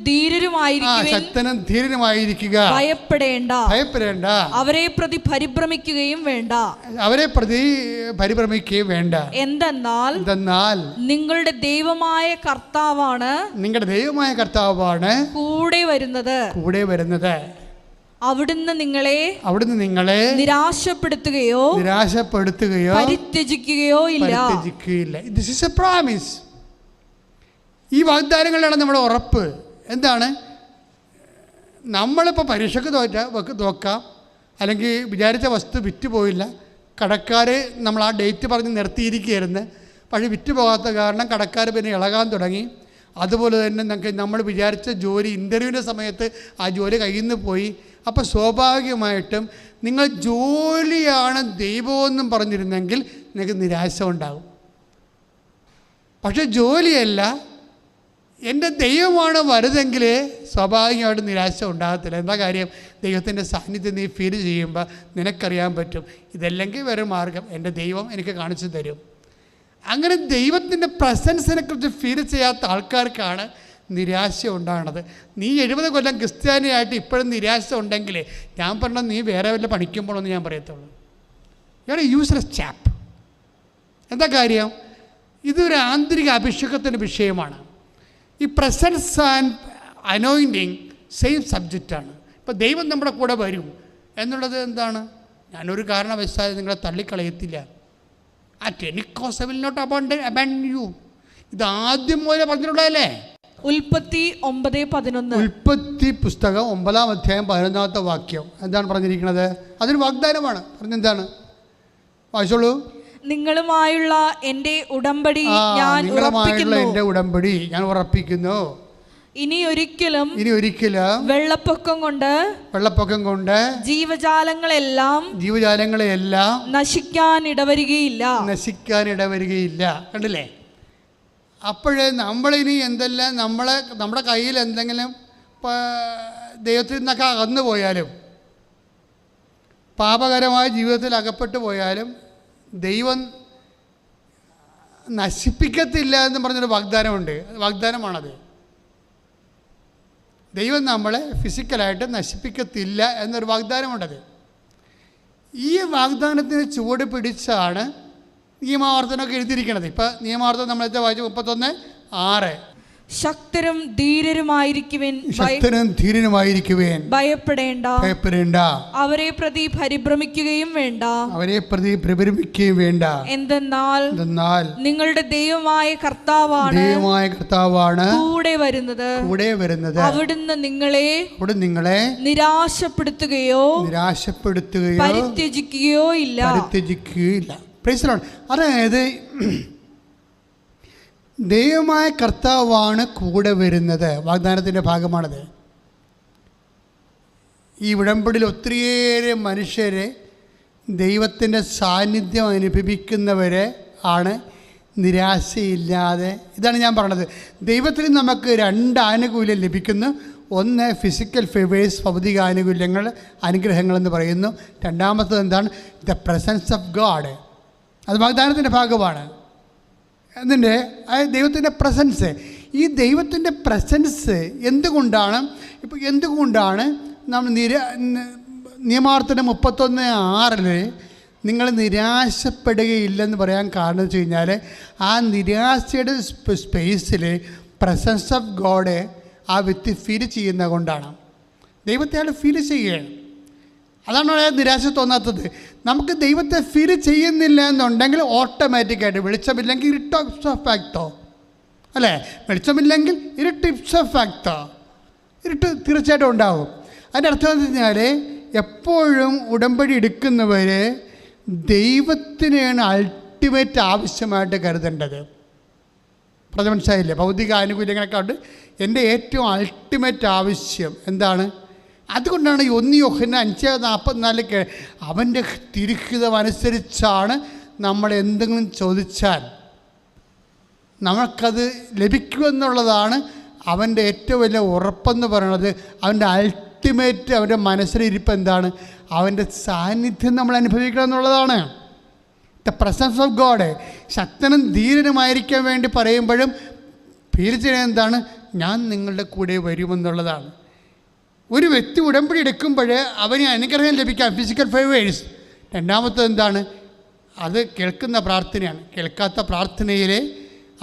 ധീരരുമായിരിക്കുക. ഭയപ്പെടേണ്ട. അവരെ പ്രതി പരിഭ്രമിക്കുകയും വേണ്ട. എന്തെന്നാൽ നിങ്ങളുടെ ദൈവമായ കർത്താവാണ് കൂടെ വരുന്നത്. അവിടുന്ന് നിങ്ങളെ നിരാശപ്പെടുത്തുകയോ പരിത്യജിക്കുകയോ ഇല്ല. This is a promise. ഈ വാഗ്ദാനങ്ങളാണ് നമ്മുടെ ഉറപ്പ്. എന്താണ്? നമ്മളിപ്പോൾ പരീക്ഷയ്ക്ക് നോക്കാം, അല്ലെങ്കിൽ വിചാരിച്ച വസ്തു വിറ്റുപോയില്ല, കടക്കാർ നമ്മൾ ആ ഡേറ്റ് പറഞ്ഞ് നിർത്തിയിരിക്കുകയായിരുന്നു, പക്ഷേ വിറ്റ് പോകാത്ത കാരണം കടക്കാർ പിന്നെ ഇളകാൻ തുടങ്ങി. അതുപോലെ തന്നെ നമ്മൾ വിചാരിച്ച ജോലി ഇൻ്റർവ്യൂവിൻ്റെ സമയത്ത് ആ ജോലി കയ്യിൽ നിന്ന് പോയി. അപ്പോൾ സ്വാഭാവികമായിട്ടും നിങ്ങൾ ജോലിയാണ് ദൈവമെന്നും പറഞ്ഞിരുന്നെങ്കിൽ നിങ്ങൾക്ക് നിരാശ ഉണ്ടാകും. പക്ഷെ ജോലിയല്ല, എൻ്റെ ദൈവമാണ് വലുതെങ്കിൽ സ്വാഭാവികമായിട്ടും നിരാശ ഉണ്ടാകത്തില്ല. എന്താ കാര്യം? ദൈവത്തിൻ്റെ സാന്നിധ്യം നീ ഫീൽ ചെയ്യുമ്പോൾ നിനക്കറിയാൻ പറ്റും, ഇതല്ലെങ്കിൽ വേറെ മാർഗം എൻ്റെ ദൈവം എനിക്ക് കാണിച്ചു തരും. അങ്ങനെ ദൈവത്തിൻ്റെ പ്രസൻസിനെ കുറിച്ച് ഫീൽ ചെയ്യാത്ത ആൾക്കാർക്കാണ് നിരാശ ഉണ്ടാകുന്നത്. നീ 70 കൊല്ലം ക്രിസ്ത്യാനിയായിട്ട് ഇപ്പോഴും നിരാശ ഉണ്ടെങ്കിൽ ഞാൻ പറഞ്ഞ നീ വേറെ വല്ല പഠിക്കുമ്പോഴൊന്നും ഞാൻ പറയത്തുള്ളൂ. You useless chap. എന്താ കാര്യം? ഇതൊരു ആന്തരിക അഭിഷേകത്തിൻ്റെ വിഷയമാണ്. ഈ പ്രസൻസ് ആൻഡ് അനോയിൻറ്റിങ് സെയിം സബ്ജക്റ്റാണ്. ഇപ്പോൾ ദൈവം നമ്മുടെ കൂടെ വരും എന്നുള്ളത് എന്താണ്? ഞാനൊരു കാരണവശാലും നിങ്ങളെ തള്ളിക്കളയത്തില്ല. At any cost I will not abandon you. ഇത് ആദ്യം മുതലേ പറഞ്ഞിട്ടുള്ളതല്ലേ? ഉൽപ്പത്തി പുസ്തകം 9-ാം അധ്യായം 11-ാമത്തെ വാക്യം എന്താണ് പറഞ്ഞിരിക്കുന്നത്? അതൊരു വാഗ്ദാനമാണ്. പറഞ്ഞെന്താണ്? വായിച്ചോളൂ. നിങ്ങളുമായുള്ള എൻ്റെ ഉടമ്പടി ഞാൻ ഉറപ്പിക്കുന്നു. ഇനി ഒരിക്കലും വെള്ളപ്പൊക്കം കൊണ്ട് ജീവജാലങ്ങളെല്ലാം നശിക്കാൻ ഇടവരികയില്ല. കണ്ടില്ലേ? അപ്പോഴേ നമ്മളിനി എന്തെല്ലാം നമ്മുടെ കയ്യിൽ എന്തെങ്കിലും ദൈവത്തിൽ നിന്നൊക്കെ അകന്നു പോയാലും, പാപകരമായ ജീവിതത്തിൽ അകപ്പെട്ടു പോയാലും ദൈവം നശിപ്പിക്കത്തില്ല എന്ന് പറഞ്ഞൊരു വാഗ്ദാനമാണത്. ദൈവം നമ്മളെ ഫിസിക്കലായിട്ട് നശിപ്പിക്കത്തില്ല എന്നൊരു വാഗ്ദാനമുണ്ടത്. ഈ വാഗ്ദാനത്തിന് ചുവട് പിടിച്ചാണ് നിയമാവർത്തനമൊക്കെ എഴുതിയിരിക്കുന്നത്. ഇപ്പം നിയമാവർത്തനം നമ്മളത്തെ വായിച്ചു 31:6. ശക്തരും ധീരരുമായിരിക്കുവേൻ, ഭയപ്പെടേണ്ട, അവരെ പ്രതി പരിഭ്രമിക്കുകയും വേണ്ട. എന്തെന്നാൽ നിങ്ങളുടെ ദൈവമായ കർത്താവാണ് കൂടെ വരുന്നത്. അവിടുന്ന് നിങ്ങളെ നിരാശപ്പെടുത്തുകയോ പരിത്യജിക്കുകയോ ഇല്ല. അതായത് ദൈവമായ കർത്താവാണ് കൂടെ വരുന്നത്. വാഗ്ദാനത്തിൻ്റെ ഭാഗമാണത്. ഈ ഉടമ്പടിയിൽ ഒത്തിരിയേറെ മനുഷ്യരെ ദൈവത്തിൻ്റെ സാന്നിധ്യം അനുഭവിക്കുന്നവരെ ആണ് നിരാശയില്ലാതെ. ഇതാണ് ഞാൻ പറഞ്ഞത്. ദൈവത്തിൽ നമുക്ക് 2 ആനുകൂല്യം ലഭിക്കുന്നു. ഒന്ന് ഫിസിക്കൽ ഫേവേഴ്സ്, ഭൗതിക അനുഗ്രഹങ്ങളെന്ന് പറയുന്നു. രണ്ടാമത്തത് എന്താണ്? The presence of God. അത് വാഗ്ദാനത്തിൻ്റെ ഭാഗമാണ്. അതിൻ്റെ ദൈവത്തിൻ്റെ പ്രസൻസ്. ഈ ദൈവത്തിൻ്റെ പ്രസൻസ് എന്തുകൊണ്ടാണ് നമ്മൾ നിയമാവർത്തനം 31:6 നിങ്ങൾ നിരാശപ്പെടുകയില്ലെന്ന് പറയാൻ കാരണം വെച്ച് കഴിഞ്ഞാൽ ആ നിരാശയുടെ സ്പേസിൽ പ്രസൻസ് ഓഫ് ഗോഡ് ആ വ്യക്തി ഫീൽ ചെയ്യുന്ന കൊണ്ടാണ്. ദൈവത്തെ അയാൾ ഫീൽ ചെയ്യുകയാണ്. അതാണ് അയാൾ നിരാശ തോന്നാത്തത്. നമുക്ക് ദൈവത്തെ ഫീൽ ചെയ്യുന്നില്ല എന്നുണ്ടെങ്കിൽ ഓട്ടോമാറ്റിക്കായിട്ട് വെളിച്ചമില്ലെങ്കിൽ ഇരുട്ട് ഫാക്ടോ അല്ലേ? വെളിച്ചമില്ലെങ്കിൽ ഇരുട്ട് ഫാക്ടോ, ഇരുട്ട് തീർച്ചയായിട്ടും ഉണ്ടാകും. അതിൻ്റെ അർത്ഥം എന്ന് പറഞ്ഞാൽ എപ്പോഴും ഉടമ്പടി എടുക്കുന്നവർ ദൈവത്തിനെയാണ് അൾട്ടിമേറ്റ് ആവശ്യമായിട്ട് കരുതേണ്ടത്. പറഞ്ഞ മനസ്സിലായില്ലേ? ഭൗതിക ആനുകൂല്യങ്ങളൊക്കെ ഉണ്ട്. എൻ്റെ ഏറ്റവും അൾട്ടിമേറ്റ് ആവശ്യം എന്താണ്? അതുകൊണ്ടാണ് 1 യോഹന്നാൻ 5:44 അവൻ്റെ തിരുഹിതമനുസരിച്ചാണ് നമ്മൾ എന്തെങ്കിലും ചോദിച്ചാൽ നമുക്കത് ലഭിക്കുമെന്നുള്ളതാണ് അവൻ്റെ ഏറ്റവും വലിയ ഉറപ്പെന്ന് പറയുന്നത്. അവൻ്റെ അൾട്ടിമേറ്റ് അവൻ്റെ മനസ്സിലിരിപ്പ് എന്താണ്? അവൻ്റെ സാന്നിധ്യം നമ്മൾ അനുഭവിക്കണം എന്നുള്ളതാണ്. The presence of God. ശക്തനും ധീരനുമായിരിക്കാൻ വേണ്ടി പറയുമ്പോഴും ഫീൽ ചെയ്യുന്നത് എന്താണ്? ഞാൻ നിങ്ങളുടെ കൂടെ വരുമെന്നുള്ളതാണ്. ഒരു വ്യക്തി ഉടമ്പടി എടുക്കുമ്പോൾ അവന് അനുഗ്രഹം ലഭിക്കാം, ഫിസിക്കൽ ഫേവേഴ്സ്. രണ്ടാമത്തത് എന്താണ്? അത് കേൾക്കുന്ന പ്രാർത്ഥനയാണ്. കേൾക്കാത്ത പ്രാർത്ഥനയിൽ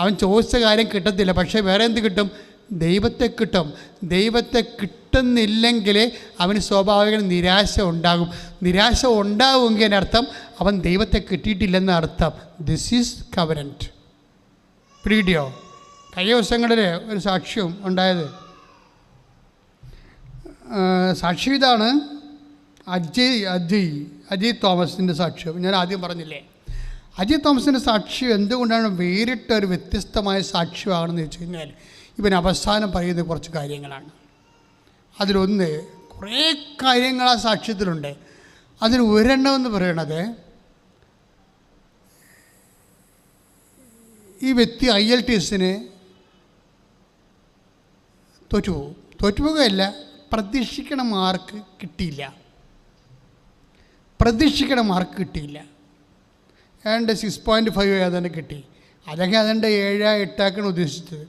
അവൻ ചോദിച്ച കാര്യം കിട്ടത്തില്ല, പക്ഷേ വേറെ എന്ത് കിട്ടും? ദൈവത്തെ കിട്ടും. ദൈവത്തെ കിട്ടുന്നില്ലെങ്കിൽ അവന് സ്വാഭാവിക നിരാശ ഉണ്ടാകും. നിരാശ ഉണ്ടാകുമെങ്കിൽ അർത്ഥം അവൻ ദൈവത്തെ കിട്ടിയിട്ടില്ലെന്ന അർത്ഥം. This is covenant. പ്രീഡിയോ കഴിഞ്ഞ ദിവസങ്ങളിൽ ഒരു സാക്ഷ്യം ഉണ്ടായത്. സാക്ഷി ഇതാണ്, അജയ് തോമസിൻ്റെ സാക്ഷ്യം. ഞാൻ ആദ്യം പറഞ്ഞില്ലേ, അജയ് തോമസിൻ്റെ സാക്ഷ്യം എന്തുകൊണ്ടാണ് വേറിട്ട ഒരു വ്യത്യസ്തമായ സാക്ഷ്യമാണെന്ന് വെച്ച് കഴിഞ്ഞാൽ, ഇവൻ അവസാനം പറയുന്ന കുറച്ച് കാര്യങ്ങളാണ്. അതിലൊന്ന്, കുറേ കാര്യങ്ങൾ ആ സാക്ഷ്യത്തിലുണ്ട്. അതിൽ ഒരെണ്ണമെന്ന് പറയണത്, ഈ വ്യക്തി IELTS തോറ്റുപോകുകയല്ല, പ്രതീക്ഷിക്കണ മാർക്ക് കിട്ടിയില്ല. ഏതാണ്ട് 6.5 ഏതാണ്ട് കിട്ടി. അല്ലെങ്കിൽ അതുകൊണ്ട് 7-8 ഉദ്ദേശിച്ചത്.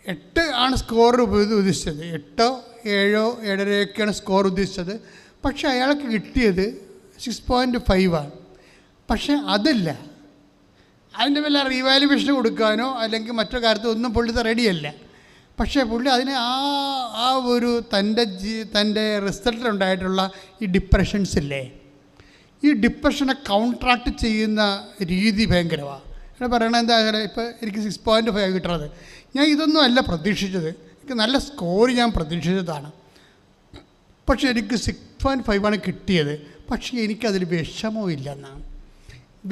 8 ആണ് സ്കോർ ഉദ്ദേശിച്ചത്. 8, 7, 7.5 സ്കോർ ഉദ്ദേശിച്ചത്. പക്ഷേ അയാൾക്ക് കിട്ടിയത് 6.5 പക്ഷേ അതല്ല, അതിൻ്റെ വല്ല റീവാലുവേഷൻ കൊടുക്കാനോ അല്ലെങ്കിൽ മറ്റു കാര്യത്തിൽ ഒന്നും പുള്ളി റെഡിയല്ല. പക്ഷേ പുള്ളി അതിനെ ആ ഒരു തൻ്റെ റിസൾട്ടിലുണ്ടായിട്ടുള്ള ഈ ഡിപ്രഷൻസ് ഇല്ലേ, ഈ ഡിപ്രഷനെ കൗൺട്രാക്ട് ചെയ്യുന്ന രീതി ഭയങ്കരമാണ്. ഇവിടെ പറയണത് എന്താ, ഇപ്പോൾ എനിക്ക് 6.5 കിട്ടുന്നത്, ഞാൻ ഇതൊന്നും അല്ല പ്രതീക്ഷിച്ചത്, എനിക്ക് നല്ല സ്കോർ ഞാൻ പ്രതീക്ഷിച്ചതാണ്, പക്ഷേ എനിക്ക് 6.5 കിട്ടിയത്. പക്ഷേ എനിക്കതിൽ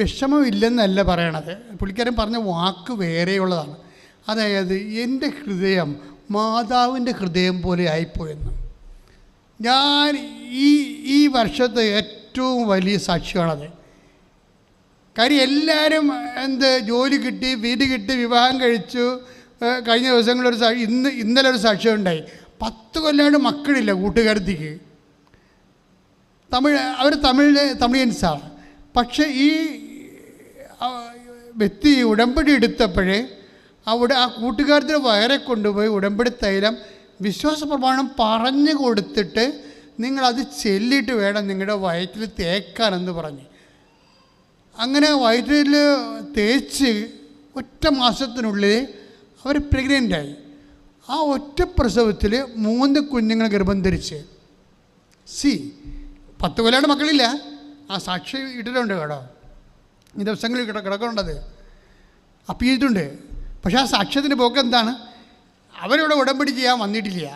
വിഷമമില്ലെന്നല്ല പറയണത്. പുള്ളിക്കാരൻ പറഞ്ഞ വാക്ക് വേറെയുള്ളതാണ്. അതായത് എൻ്റെ ഹൃദയം മാതാവിൻ്റെ ഹൃദയം പോലെ ആയിപ്പോയെന്ന്. ഞാൻ ഈ വർഷത്തെ ഏറ്റവും വലിയ സാക്ഷ്യമാണത്. കാര്യം എല്ലാവരും ജോലി കിട്ടി, വീട് കിട്ടി, വിവാഹം കഴിച്ചു. കഴിഞ്ഞ ദിവസങ്ങളിലൊരു ഇന്നലെ ഒരു സാക്ഷ്യം ഉണ്ടായി. 10 കൊല്ലമായിട്ട് മക്കളില്ല കൂട്ടുകാരത്തിക്ക്. അവർ തമിഴിയൻസാണ്. പക്ഷേ ഈ വ്യക്തി ഉടമ്പടി എടുത്തപ്പോഴേ അവിടെ ആ കൂട്ടുകാരത്തിന് വയറെ കൊണ്ടുപോയി ഉടമ്പടി തൈലം വിശ്വാസ പ്രമാണം പറഞ്ഞു കൊടുത്തിട്ട് നിങ്ങളത് ചെല്ലിയിട്ട് വേണം നിങ്ങളുടെ വയറ്റിൽ തേക്കാനെന്ന് പറഞ്ഞ്. അങ്ങനെ വയറ്റിൽ തേച്ച് 1 മാസത്തിനുള്ളിൽ അവർ പ്രഗ്നൻ്റായി. ആ ഒറ്റ പ്രസവത്തിൽ 3 കുഞ്ഞുങ്ങൾ ഗർഭം ധരിച്ച്. 10 കൊല്ലമാണ് മക്കളില്ല. ആ സാക്ഷി ഇട്ടിട്ടുണ്ട് കേട്ടോ, ഈ ദിവസങ്ങളിൽ കിടക്കുന്നുണ്ടത്, അപ്പം ചെയ്തിട്ടുണ്ട്. പക്ഷേ ആ സാക്ഷ്യത്തിൻ്റെ പോക്ക് എന്താണ്? അവരിവിടെ ഉടമ്പടി ചെയ്യാൻ വന്നിട്ടില്ല,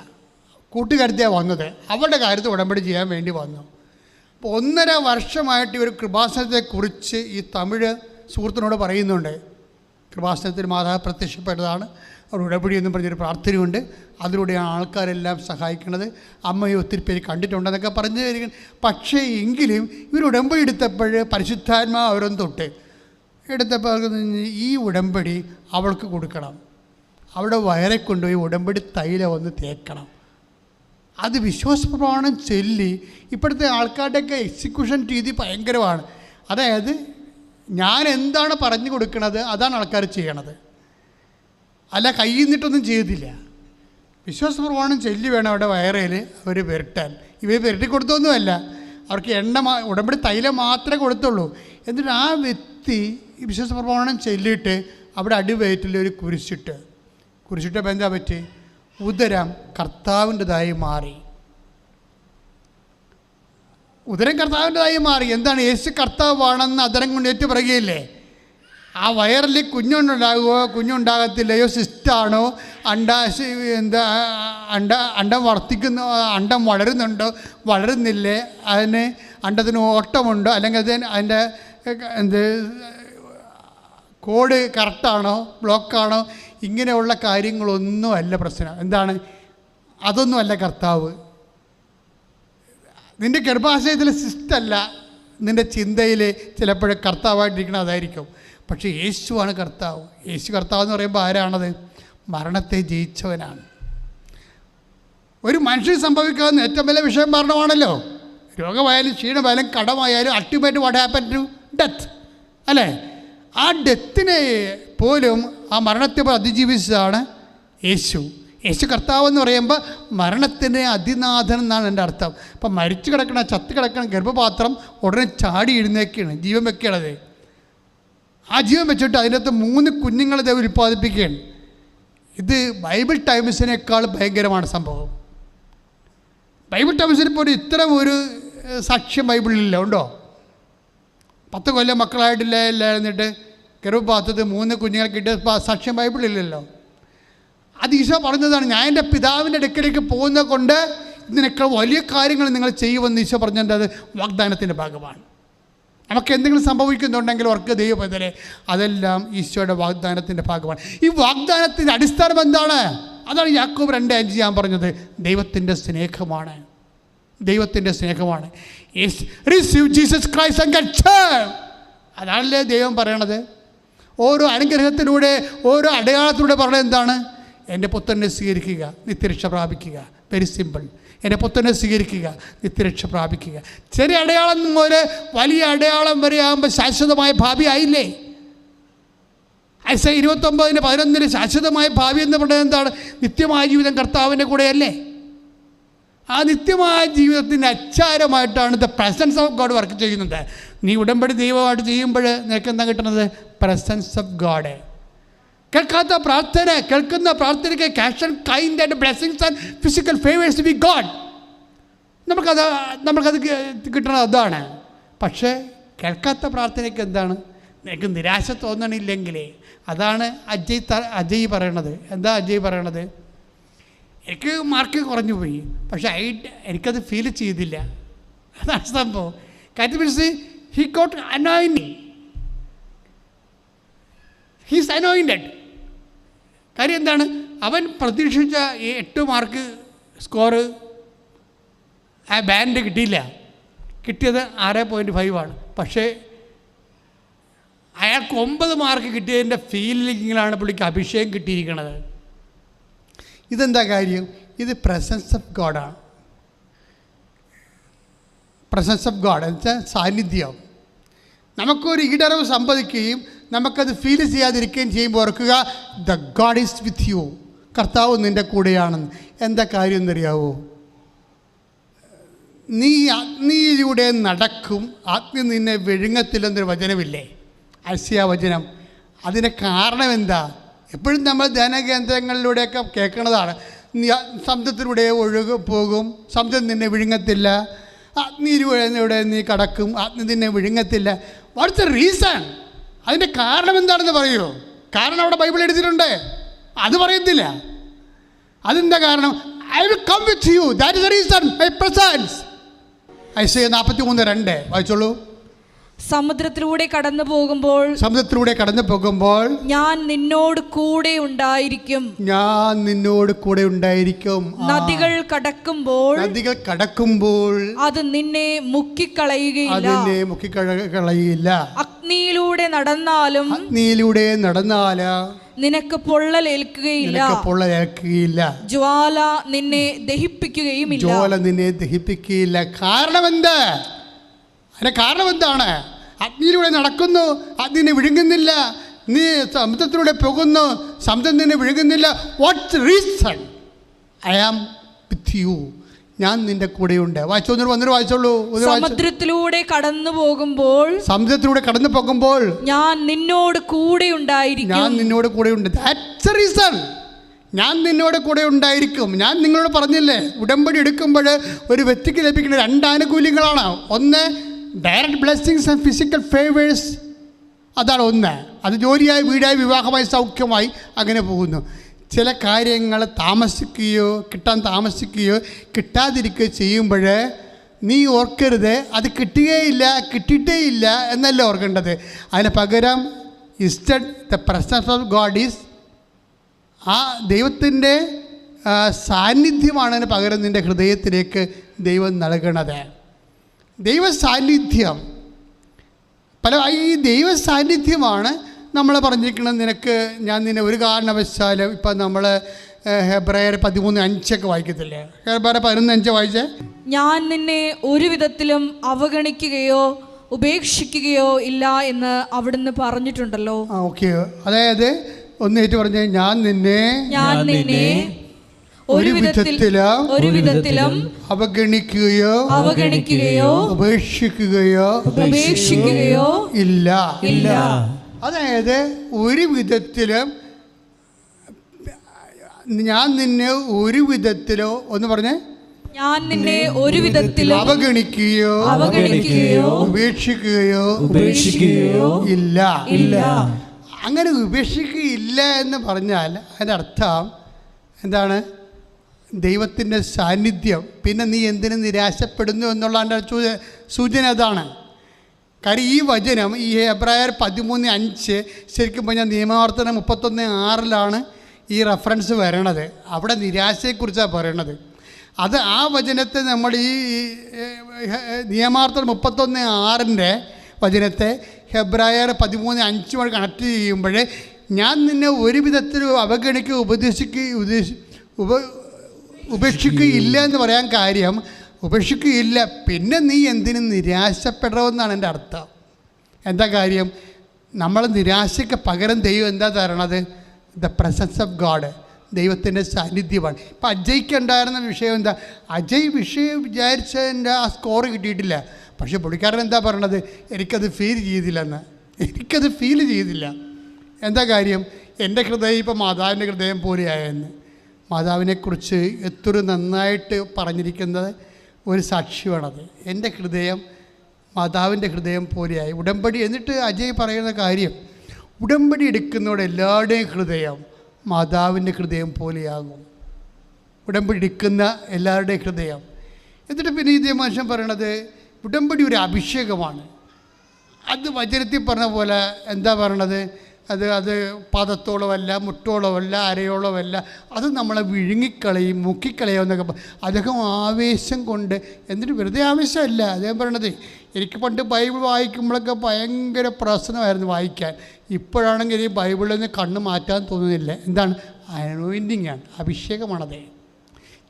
കൂട്ടുകാരത്തെയാണ് വന്നത്. അവരുടെ കാര്യത്തിൽ ഉടമ്പടി ചെയ്യാൻ വേണ്ടി വന്നു. അപ്പോൾ 1.5 വർഷമായിട്ട് ഇവർ കൃപാസനത്തെക്കുറിച്ച് ഈ തമിഴ് സുഹൃത്തിനോട് പറയുന്നുണ്ട്. കൃപാസനത്തിൽ മാതാവ് പ്രത്യക്ഷപ്പെട്ടതാണ്, അവർ ഉടമ്പടി എന്നും പറഞ്ഞൊരു പ്രാർത്ഥനയുണ്ട്, അതിലൂടെയാണ് ആൾക്കാരെല്ലാം സഹായിക്കുന്നത്, അമ്മയെ ഒത്തിരി പേര് കണ്ടിട്ടുണ്ടെന്നൊക്കെ പറഞ്ഞു തരിക. പക്ഷേ എങ്കിലും ഇവർ ഉടമ്പടി എടുത്തപ്പോൾ പരിശുദ്ധാത്മാവ് അവരൊന്ന് തൊട്ട് എടുത്തപ്പോൾ ഈ ഉടമ്പടി അവൾക്ക് കൊടുക്കണം, അവിടെ വയറെ കൊണ്ടുപോയി ഉടമ്പടി തൈലം ഒന്ന് തേക്കണം. അത് വിശ്വാസപ്രമാണം ചൊല്ലി. ഇപ്പോഴത്തെ ആൾക്കാരുടെയൊക്കെ എക്സിക്യൂഷൻ രീതി ഭയങ്കരമാണ്. അതായത് ഞാൻ എന്താണ് പറഞ്ഞു കൊടുക്കുന്നത് അതാണ് ആൾക്കാർ ചെയ്യണത്, അല്ല കയ്യിൽ നിന്നിട്ടൊന്നും ചെയ്തില്ല. വിശ്വാസപ്രമാണം ചൊല്ലി വേണം അവിടെ വയറയിൽ അവർ പുരട്ടാൻ. ഇവർ പുരട്ടി കൊടുത്തൊന്നുമല്ല, അവർക്ക് ഉടമ്പടി തൈലം മാത്രമേ കൊടുത്തുള്ളൂ. എന്നിട്ട് ആ വ്യക്തി ഈ വിശ്വാസപ്രമാണം ചൊല്ലിയിട്ട് അവിടെ അടിവയറ്റിൽ ഒരു കുരിശിട്ടപ്പോൾ എന്താ പറ്റി? ഉദരം കർത്താവിൻ്റെതായി മാറി. എന്താണ്? യേശു കർത്താവാണെന്ന് അതരം കൊണ്ട് ഏറ്റു പറയുകയില്ലേ? ആ വയറിൽ കുഞ്ഞുണ്ടാകത്തില്ലയോ, സിസ്റ്റാണോ, അണ്ടം അണ്ടം വളരുന്നുണ്ടോ, വളരുന്നില്ലേ, അണ്ടത്തിന് ഓട്ടമുണ്ടോ, അല്ലെങ്കിൽ അതിൻ്റെ കോഡ് കറക്റ്റാണോ, ബ്ലോക്കാണോ, ഇങ്ങനെയുള്ള കാര്യങ്ങളൊന്നുമല്ല പ്രശ്നം. എന്താണ്? അതൊന്നുമല്ല കർത്താവ്. നിൻ്റെ ഗർഭാശയത്തിലെ സിസ്റ്റല്ല നിൻ്റെ ചിന്തയിൽ ചിലപ്പോഴും കർത്താവായിട്ടിരിക്കണം, അതായിരിക്കും. പക്ഷേ യേശുവാണ് കർത്താവ്. യേശു കർത്താവ് എന്ന് പറയുമ്പോൾ ആരാണത്? മരണത്തെ ജയിച്ചവനാണ്. ഒരു മനുഷ്യൻ സംഭവിക്കാവുന്ന ഏറ്റവും വലിയ വിഷയം മരണമാണല്ലോ. രോഗമായാലും ക്ഷീണമായാലും കടമായാലും ultimate what happen to death, അല്ലേ? ആ ഡെത്തിനെ പോലും, ആ മരണത്തെ പോലും അതിജീവിച്ചതാണ് യേശു കർത്താവ് എന്ന് പറയുമ്പോൾ മരണത്തിൻ്റെ അതിനാഥൻ എന്നാണ് എൻ്റെ അർത്ഥം. അപ്പം മരിച്ചു കിടക്കണ, ചത്ത് കിടക്കണ ഗർഭപാത്രം ഉടനെ ചാടി എഴുന്നേക്കുകയാണ്, ജീവൻ വെക്കുകയാണത്. ആ ജീവൻ വെച്ചിട്ട് അതിനകത്ത് 3 കുഞ്ഞുങ്ങളെ ദൈവം ഉൽപ്പാദിപ്പിക്കുകയാണ്. ഇത് ബൈബിൾ ടൈംസിനേക്കാൾ ഭയങ്കരമാണ് സംഭവം. ബൈബിൾ ടൈംസിൽ പോലും ഇത്തരം ഒരു സാക്ഷ്യം ബൈബിളിലില്ല. ഉണ്ടോ? 10 കൊല്ലം മക്കളായിട്ടില്ല എന്നിട്ട് ഗർഭപാത്രത്തിൽ 3 കുഞ്ഞുങ്ങൾ കിട്ടിയ സാക്ഷ്യം ബൈബിളില്ലല്ലോ. അത് ഈശോ പറഞ്ഞതാണ്. ഞാൻ എൻ്റെ പിതാവിൻ്റെ അടുക്കലേക്ക് പോകുന്നത് കൊണ്ട് ഇതിനേക്കാൾ വലിയ കാര്യങ്ങൾ നിങ്ങൾ ചെയ്യുമെന്ന് ഈശോ പറഞ്ഞത് അത് വാഗ്ദാനത്തിൻ്റെ ഭാഗമാണ്. നമുക്ക് എന്തെങ്കിലും സംഭവിക്കുന്നുണ്ടെങ്കിൽ ഓർക്ക് ദൈവപദരെ അതെല്ലാം ഈശോയുടെ വാഗ്ദാനത്തിൻ്റെ ഭാഗമാണ്. ഈ വാഗ്ദാനത്തിൻ്റെ അടിസ്ഥാനം എന്താണ്? അതാണ് യാക്കോബ് 2:5 ഞാൻ പറഞ്ഞത്. ദൈവത്തിൻ്റെ സ്നേഹമാണ്. ദൈവത്തിൻ്റെ സ്നേഹമാണ്. Receive Jesus Christ and get saved. അതാണല്ലേ ദൈവം പറയണത്. ഓരോ അനുഗ്രഹത്തിലൂടെ, ഓരോ അടയാളത്തിലൂടെ പറയുന്നത് എന്താണ്? എൻ്റെ പുത്രനെ സ്വീകരിക്കുക, നിത്യരക്ഷ പ്രാപിക്കുക. Very simple. എൻ്റെ പുത്രനെ സ്വീകരിക്കുക, നിത്യരക്ഷ പ്രാപിക്കുക. ചെറിയ അടയാളം മുതൽ വലിയ അടയാളം വരെ ആകുമ്പോൾ ശാശ്വതമായ ഭാവി ആയില്ലേ? ഐസ 29:11 ശാശ്വതമായ ഭാവി എന്ന് പറയുന്നത് എന്താണ്? നിത്യമായ ജീവിതം കർത്താവിൻ്റെ കൂടെയല്ലേ? ആ നിത്യമായ ജീവിതത്തിൻ്റെ അച്ചാരമായിട്ടാണ് the presence of God work ചെയ്യുന്നത്. നീ ഉടമ്പടി ദൈവമായിട്ട് ചെയ്യുമ്പോൾ നിനക്ക് എന്താ കിട്ടുന്നത്? Presence of God. കേൾക്കാത്ത പ്രാർത്ഥന, കേൾക്കുന്ന പ്രാർത്ഥനയ്ക്ക് cash and kind and blessings and physical favours by God. നമുക്കത് കിട്ടണത് അതാണ്. പക്ഷേ കേൾക്കാത്ത പ്രാർത്ഥനയ്ക്ക് എന്താണ്? നിനക്ക് നിരാശ തോന്നണില്ലെങ്കിലേ. അതാണ് അജയ് പറയണത്. എന്താ അജയ് പറയണത്? എനിക്ക് മാർക്ക് കുറഞ്ഞു പോയി, പക്ഷേ എനിക്കത് ഫീൽ ചെയ്തില്ല. അതാണ് സംഭവം. കാര്യം means he got anointing. He's anointed. കാര്യം എന്താണ്? അവൻ പ്രതീക്ഷിച്ച 8 മാർക്ക് സ്കോറ് ആ ബാൻഡ് കിട്ടിയില്ല. കിട്ടിയത് 6.5 പക്ഷേ അയാൾക്ക് 9 മാർക്ക് കിട്ടിയതിൻ്റെ ഫീലിങ്ങിലാണ് പുള്ളിക്ക് അഭിഷേകം കിട്ടിയിരിക്കുന്നത്. ഇതെന്താ കാര്യം? ഇത് പ്രസൻസ് ഓഫ് ഗോഡാണ്. പ്രസൻസ് ഓഫ് ഗോഡ് എന്ന് വെച്ചാൽ സാന്നിധ്യം. നമുക്കൊരു ഈടറിവ് സംഭവിക്കുകയും നമുക്കത് ഫീൽ ചെയ്യാതിരിക്കുകയും ചെയ്യുമ്പോൾ ഓർക്കുക, the God is with you. കർത്താവ് നിൻ്റെ കൂടെയാണെന്ന്. എന്താ കാര്യം എന്നറിയാവോ? നീ അഗ്നിയിലൂടെ നടക്കും, അഗ്നി നിന്നെ വിഴുങ്ങത്തില്ലെന്നൊരു വചനമില്ലേ? ഐസിയ വചനം. അതിന് കാരണം എന്താ? എപ്പോഴും നമ്മൾ ധ്യാനകേന്ദ്രങ്ങളിലൂടെയൊക്കെ കേൾക്കുന്നതാണ്. നീ സമുദ്രത്തിലൂടെ പോകും, സമുദ്രം നിന്നെ വിഴുങ്ങത്തില്ല. അഗ്നിയിലൂടെ നീ കടക്കും, അഗ്നി നിന്നെ വിഴുങ്ങത്തില്ല. What's the reason? അതിൻ്റെ കാരണം എന്താണെന്ന് പറയുമോ? കാരണം അവിടെ ബൈബിൾ എഴുതിയിട്ടുണ്ട്. അത് പറയത്തില്ല. അതെന്താ കാരണം? I will come with you, that is the reason, my presence. Isaiah 43:2 വായിച്ചോളൂ. സമുദ്രത്തിലൂടെ കടന്നു പോകുമ്പോൾ ഞാൻ നിന്നോട് കൂടെ ഉണ്ടായിരിക്കും. നദികൾ കടക്കുമ്പോൾ അത് നിന്നെ മുക്കിക്കളയുകയില്ല. അഗ്നിയിലൂടെ നടന്നാലും നിനക്ക് പൊള്ളലേൽക്കുകയില്ല. ജ്വാല നിന്നെ ദഹിപ്പിക്കുകയുമില്ല. കാരണം എന്താണ്? അഗ്നിയിലൂടെ നടക്കുന്നു, അഗ്നിനെ വിഴുങ്ങുന്നില്ല. നീ സമുദ്രത്തിലൂടെ പോകുന്നു, സമുദ്രം നിന്നെ വിഴുങ്ങുന്നില്ല. What's reason? I am with you. ഞാൻ നിന്റെ കൂടെയുണ്ട്. വായിച്ചോളൂ. സമുദ്രത്തിലൂടെ കടന്നു പോകുമ്പോൾ ഞാൻ നിന്നോട് കൂടെ ഉണ്ടായിരിക്കും. That's A reason. ഞാൻ നിന്നോട് കൂടെ ഉണ്ടായിരിക്കും. ഞാൻ നിങ്ങളോട് പറഞ്ഞില്ലേ, ഉടമ്പടി എടുക്കുമ്പോൾ ഒരു വ്യക്തിക്ക് ലഭിക്കുന്ന 2 ആനുകൂല്യങ്ങളാണ്. ഒന്ന് direct blessings and physical favours. അതാണ് ഒന്ന്. അത് ജോലിയായി, വീടായി, വിവാഹമായി, സൗഖ്യമായി അങ്ങനെ പോകുന്നു. ചില കാര്യങ്ങൾ കിട്ടാൻ താമസിക്കുകയോ കിട്ടാതിരിക്കുകയോ ചെയ്യുമ്പോൾ നീ ഓർക്കരുത് അത് കിട്ടിയിട്ടേ ഇല്ല എന്നല്ല ഓർക്കേണ്ടത്. അതിന് പകരം instead the presence of God is, ആ ദൈവത്തിൻ്റെ സാന്നിധ്യമാണ് അതിന് പകരം നിൻ്റെ ഹൃദയത്തിലേക്ക് ദൈവം നൽകണത്. ദൈവസാന്നിധ്യം ഈ ദൈവസാന്നിധ്യമാണ് നമ്മൾ പറഞ്ഞിരിക്കുന്നത്. ഞാൻ നിന്നെ ഒരു കാരണവശാലും, ഇപ്പം നമ്മൾ ഹെബ്രായർ 13:5 വായിക്കത്തില്ലേ? ഹെബ്രായർ 11:5 വായിച്ചേ. ഞാൻ നിന്നെ ഒരു വിധത്തിലും അവഗണിക്കുകയോ ഉപേക്ഷിക്കുകയോ ഇല്ല എന്ന് അവിടുന്ന് പറഞ്ഞിട്ടുണ്ടല്ലോ. ഓക്കെ. അതായത് ഒന്നേറ്റ് പറഞ്ഞേ, ഞാൻ നിന്നെ ഒരു വിധത്തിലും അവഗണിക്കുകയോ ഉപേക്ഷിക്കുകയോ ഇല്ല. അതായത് ഒരു വിധത്തിലും ഞാൻ നിന്നെ ഒരു വിധത്തിലോ ഒന്ന് പറഞ്ഞേ, ഞാൻ നിന്നെ ഒരു വിധത്തിലും അവഗണിക്കുകയോ ഉപേക്ഷിക്കുകയോ ഇല്ല. അങ്ങനെ ഉപേക്ഷിക്കുകയില്ല എന്ന് പറഞ്ഞാൽ അതിൻ്റെ അർത്ഥം എന്താണ്? ദൈവത്തിൻ്റെ സാന്നിധ്യം. പിന്നെ നീ എന്തിനു നിരാശപ്പെടുന്നു എന്നുള്ള അതിൻ്റെ സൂചന അതാണ്. കാര്യം ഈ വചനം, ഈ എബ്രായർ 13:5 ശരിക്കും പറഞ്ഞാൽ നിയമാവർത്തനം 31:6 ഈ റെഫറൻസ് വരണത്. അവിടെ നിരാശയെക്കുറിച്ചാണ് പറയണത്. അത് ആ വചനത്തെ നമ്മൾ ഈ നിയമാവർത്തനം 31:6 വചനത്തെ എബ്രായർ 13:5 കണക്ട് ചെയ്യുമ്പോൾ ഞാൻ നിന്നെ ഒരു വിധത്തിലും ഉപേക്ഷിക്കുകയില്ല എന്ന് പറയാൻ കാര്യം, ഉപേക്ഷിക്കുകയില്ല, പിന്നെ നീ എന്തിനും നിരാശപ്പെടണമെന്നാണ് എൻ്റെ അർത്ഥം. എന്താ കാര്യം? നമ്മൾ നിരാശയ്ക്ക് പകരം ദൈവം എന്താ തരണത്? ദ പ്രസൻസ് ഓഫ് ഗോഡ്, ദൈവത്തിൻ്റെ സാന്നിധ്യമാണ്. ഇപ്പം അജയ്ക്ക് ഉണ്ടായിരുന്ന വിഷയം എന്താ? അജയ് വിഷയം വിചാരിച്ചതിൻ്റെ ആ സ്കോർ കിട്ടിയിട്ടില്ല. പക്ഷേ പുള്ളിക്കാരൻ എന്താ പറയണത്? എനിക്കത് ഫീൽ ചെയ്തില്ല. എന്താ കാര്യം? എൻ്റെ ഹൃദയം ഇപ്പം മാതാവിൻ്റെ ഹൃദയം പോലെയായെന്ന്. മാതാവിനെക്കുറിച്ച് എത്ര നന്നായിട്ട് പറഞ്ഞിരിക്കുന്നത് ഒരു സാക്ഷ്യമാണത്. എൻ്റെ ഹൃദയം മാതാവിൻ്റെ ഹൃദയം പോലെയായി. ഉടമ്പടി എന്നിട്ട് അജയ് പറയുന്ന കാര്യം, ഉടമ്പടി എടുക്കുന്നതോടെ എല്ലാവരുടെയും ഹൃദയം മാതാവിൻ്റെ ഹൃദയം പോലെയാകും. ഉടമ്പടി എടുക്കുന്ന എല്ലാവരുടെയും ഹൃദയം. എന്നിട്ട് പിന്നെ ഇതേ മനുഷ്യൻ പറയണത് ഉടമ്പടി ഒരു അഭിഷേകമാണ്. അത് വചനത്തിൽ പറഞ്ഞ പോലെ എന്താ പറയണത്? അത് പാദത്തോളമല്ല, മുട്ടോളമല്ല, അരയോളമല്ല, അത് നമ്മളെ വിഴുങ്ങിക്കളയും, മുക്കിക്കളയും എന്നൊക്കെ. അദ്ദേഹം ആവേശം കൊണ്ട്, എന്നിട്ട് വെറുതെ ആവേശമല്ല അദ്ദേഹം പറയണത്. എനിക്ക് പണ്ട് ബൈബിൾ വായിക്കുമ്പോഴൊക്കെ ഭയങ്കര പ്രശ്നമായിരുന്നു വായിക്കാൻ. ഇപ്പോഴാണെങ്കിൽ ഈ ബൈബിളിൽ നിന്ന് കണ്ണ് മാറ്റാൻ തോന്നുന്നില്ല. എന്താണ്? അനോയിൻറ്റിങ് ആണ്, അഭിഷേകമാണത്.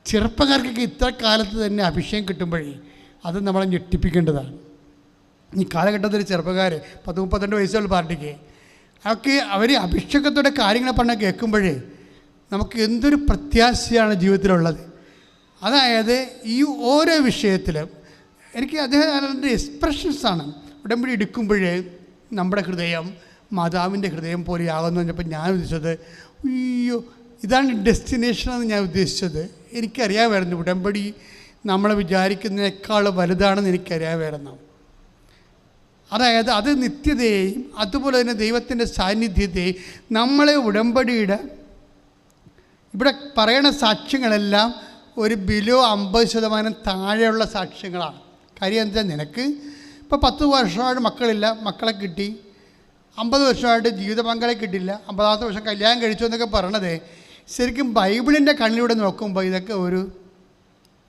ചെറുപ്പക്കാർക്കൊക്കെ ഇത്ര കാലത്ത് തന്നെ അഭിഷേകം കിട്ടുമ്പോഴേ അത് നമ്മളെ ഞെട്ടിപ്പിക്കേണ്ടതാണ്. ഈ കാലഘട്ടത്തിൽ ചെറുപ്പക്കാർ 10-32 വയസ്സുള്ള പാർട്ടിക്ക് അവർക്ക് അവർ അഭിഷേകത്തോടെ കാര്യങ്ങൾ പറഞ്ഞാൽ കേൾക്കുമ്പോഴേ നമുക്ക് എന്തൊരു പ്രത്യാശയാണ് ജീവിതത്തിലുള്ളത്. അതായത് ഈ ഓരോ വിഷയത്തിലും എനിക്ക് അദ്ദേഹത്തിൻ്റെ എക്സ്പ്രഷൻസാണ്. ഉടമ്പടി എടുക്കുമ്പോഴേ നമ്മുടെ ഹൃദയം മാതാവിൻ്റെ ഹൃദയം പോലെയാകുന്നു പറഞ്ഞപ്പോൾ ഞാൻ ഉദ്ദേശിച്ചത്, അയ്യോ ഇതാണ് ഡെസ്റ്റിനേഷൻ എന്ന് ഞാൻ ഉദ്ദേശിച്ചത്. എനിക്കറിയാമായിരുന്നു ഉടമ്പടി നമ്മൾ വിചാരിക്കുന്നതിനേക്കാൾ വലുതാണെന്ന് എനിക്കറിയാമായിരുന്നു. അതായത് അത് നിത്യതയെയും അതുപോലെ തന്നെ ദൈവത്തിൻ്റെ സാന്നിധ്യത്തെയും നമ്മളെ ഉടമ്പടിയുടെ ഇവിടെ പറയണ സാക്ഷ്യങ്ങളെല്ലാം ഒരു ബിലോ 50% താഴെയുള്ള സാക്ഷ്യങ്ങളാണ്. കാര്യം എന്താ? നിനക്ക് ഇപ്പോൾ 10 വർഷമായിട്ട് മക്കളില്ല, മക്കളെ കിട്ടി. 50 വർഷമായിട്ട് ജീവിത പങ്കാളെ കിട്ടില്ല, 50ാമത്തെ വർഷം കല്യാണം കഴിച്ചു എന്നൊക്കെ പറയണത് ശരിക്കും ബൈബിളിൻ്റെ കണ്ണിലൂടെ നോക്കുമ്പോൾ ഇതൊക്കെ ഒരു